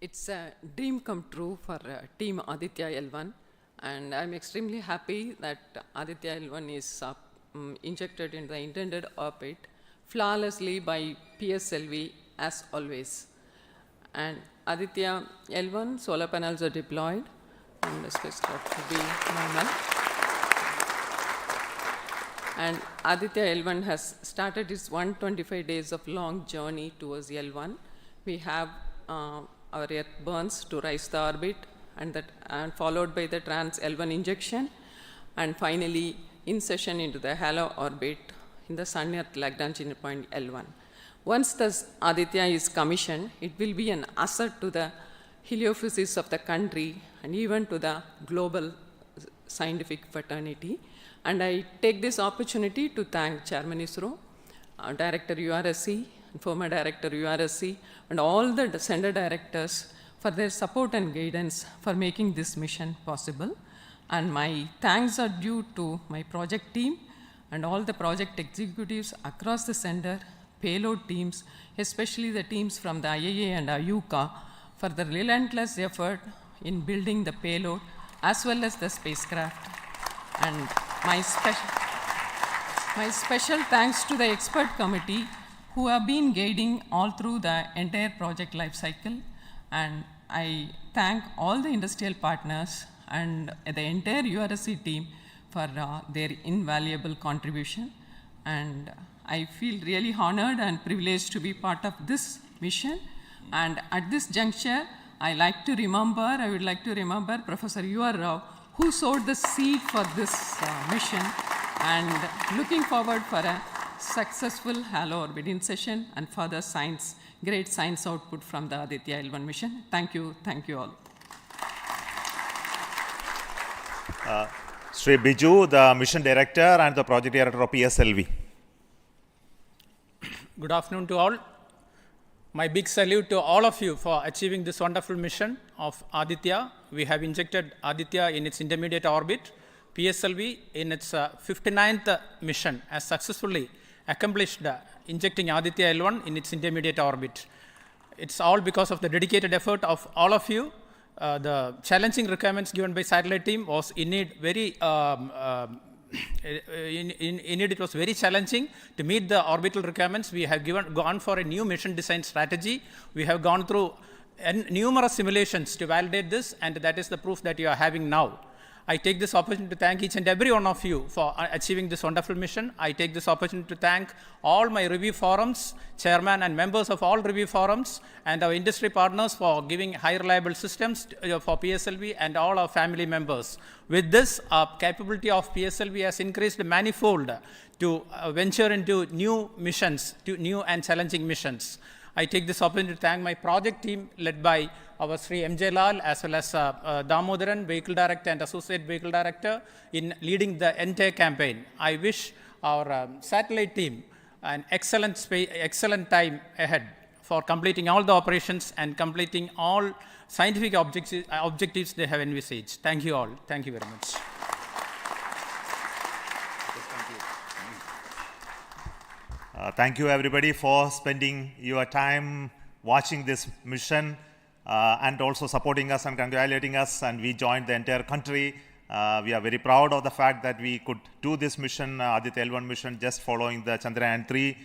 It's a dream come true for Team Aditya L1, and I'm extremely happy that Aditya L1 is injected in the intended orbit flawlessly by PSLV as always. And Aditya L1 solar panels are deployed, and the spacecraft should be normal. And Aditya L1 has started its 125 days of long journey towards L1. We have our Earth burns to rise the orbit, and followed by the trans L1 injection, and finally insertion into the halo orbit in the Sun Earth Lagrange point L1. Once the Aditya is commissioned, it will be an asset to the heliophysics of the country and even to the global scientific fraternity. And I take this opportunity to thank Chairman ISRO, Director URSC, former Director URSC, and all the center directors for their support and guidance for making this mission possible. And my thanks are due to my project team and all the project executives across the center, payload teams, especially the teams from the IAA and IUCA, for the relentless effort in building the payload as well as the spacecraft. And my special thanks to the expert committee who have been guiding all through the entire project life cycle. And I thank all the industrial partners and the entire URSC team for their invaluable contribution. And I feel really honored and privileged to be part of this mission. And at this juncture, I would like to remember Professor U.R. Rao, who sowed the seed for this mission, and looking forward for a successful halo orbit insertion and further great science output from the Aditya L1 mission. Thank you all. Sri Biju, the Mission Director and the Project Director of PSLV. Good afternoon to all. My big salute to all of you for achieving this wonderful mission of Aditya. We have injected Aditya in its intermediate orbit. PSLV in its 59th mission has successfully accomplished injecting Aditya L1 in its intermediate orbit. It's all because of the dedicated effort of all of you. The challenging requirements given by satellite team was indeed very it was very challenging to meet the orbital requirements. We have gone for a new mission design strategy. We have gone through numerous simulations to validate this, and that is the proof that you are having now. I take this opportunity to thank each and every one of you for achieving this wonderful mission. I take this opportunity to thank all my review forums, chairman and members of all review forums, and our industry partners for giving high reliable systems for PSLV, and all our family members. With this, our capability of PSLV has increased manifold to venture into new missions, to new and challenging missions. I take this opportunity to thank my project team led by our Sri M.J. Lal as well as Damodaran, Vehicle Director and Associate Vehicle Director in leading the entire campaign. I wish our satellite team an excellent time ahead for completing all the operations and completing all scientific objectives they have envisaged. Thank you all. Thank you very much. Thank you everybody for spending your time watching this mission and also supporting us and congratulating us, and we joined the entire country. We are very proud of the fact that we could do this mission, Aditya L1 mission, just following the Chandrayaan-3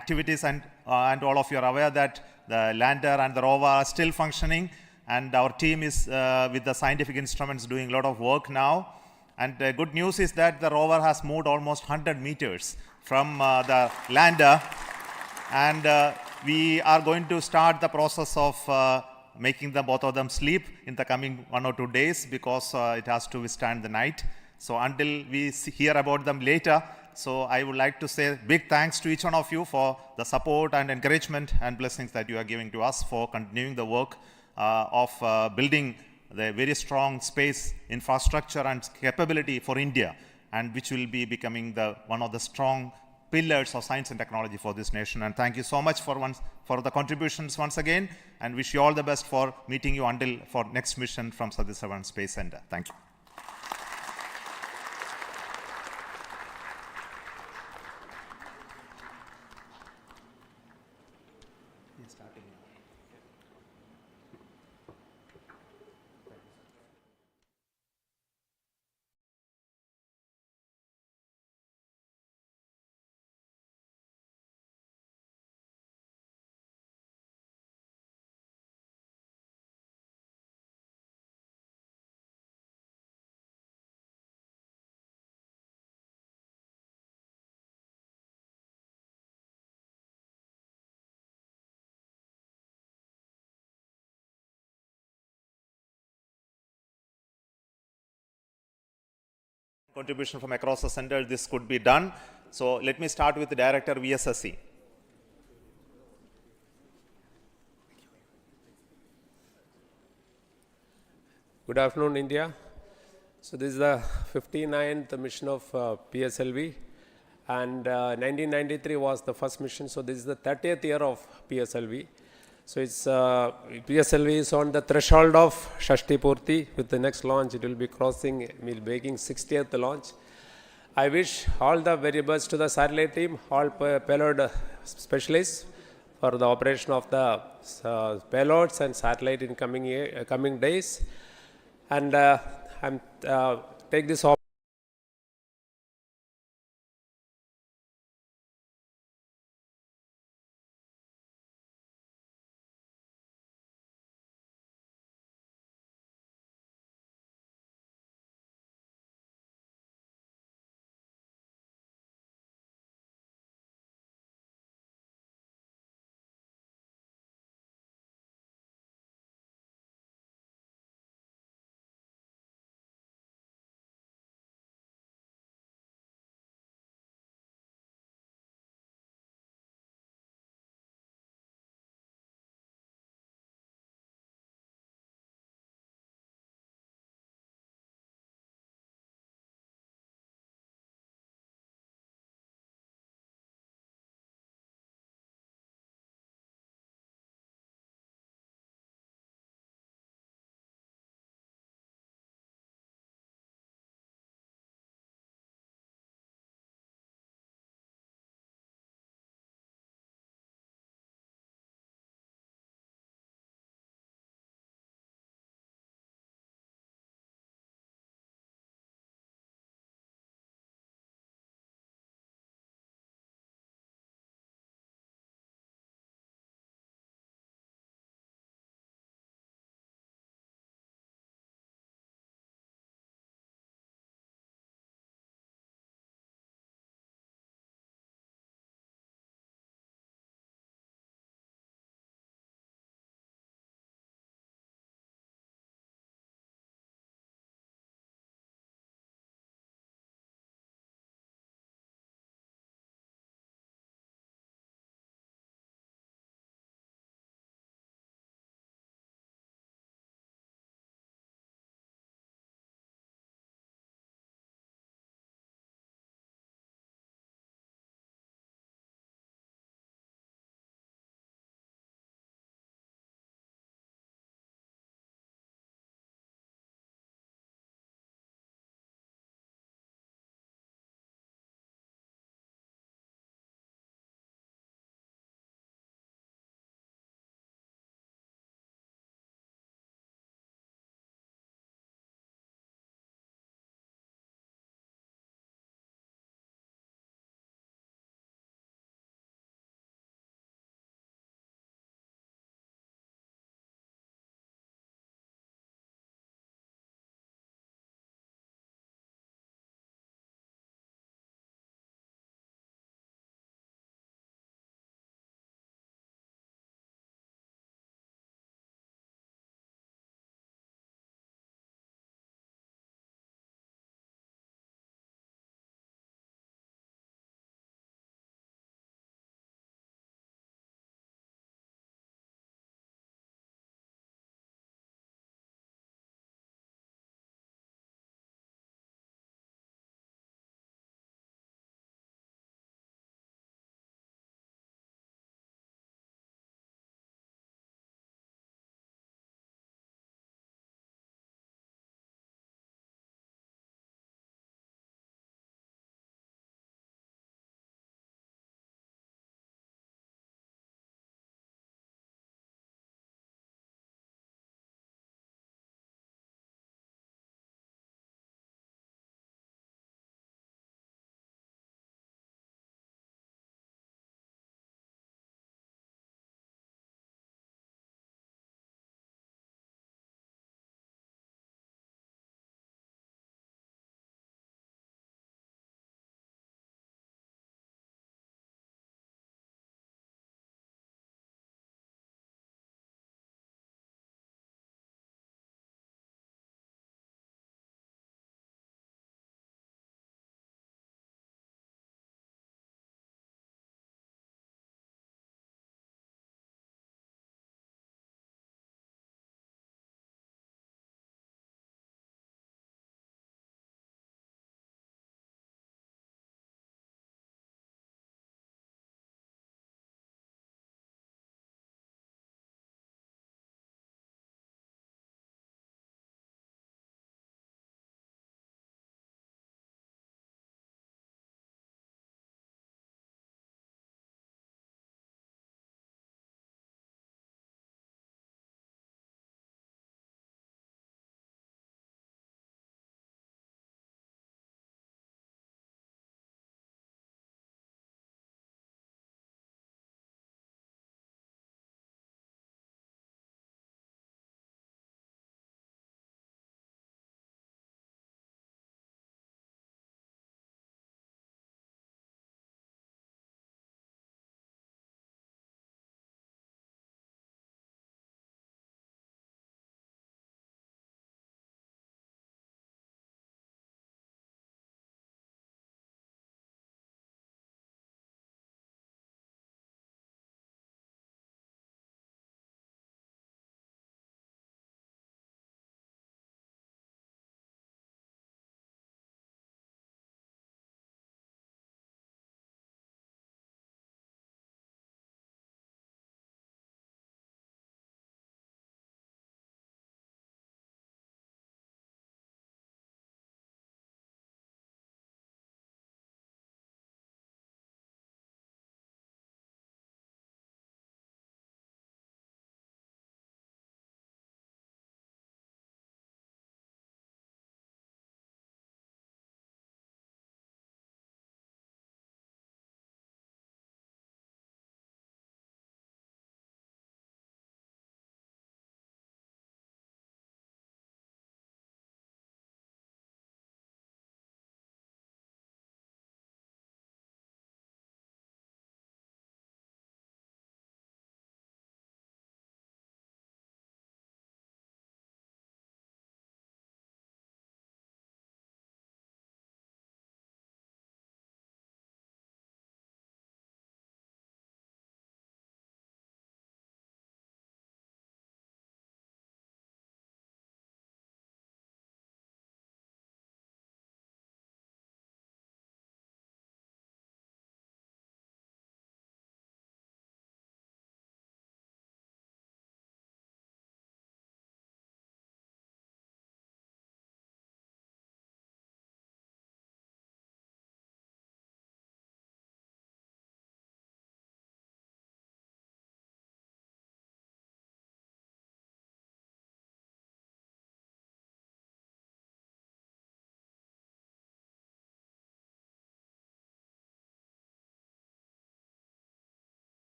activities, and all of you are aware that the lander and the rover are still functioning, and our team is with the scientific instruments doing a lot of work now. And the good news is that the rover has moved almost 100 meters from the lander, and we are going to start the process of making both of them sleep in the coming 1 or 2 days, because it has to withstand the night. So until we hear about them later, so I would like to say big thanks to each one of you for the support and encouragement and blessings that you are giving to us for continuing the work of building the very strong space infrastructure and capability for India, and which will be becoming one of the strong pillars of science and technology for this nation. And thank you so much for the contributions once again, and wish you all the best for meeting you for next mission from Satish Dhawan Space Center. Thank you. Contribution from across the center, this could be done. So let me start with the Director VSSC. Good afternoon, India. So this is the 59th mission of PSLV, and 1993 was the first mission. So this is the 30th year of PSLV. So it's PSLV is on the threshold of Shashti Purti. With the next launch, it will be making 60th launch. I wish all the very best to the satellite team, all payload specialists for the operation of the payloads and satellite in coming days. And I'm take this opportunity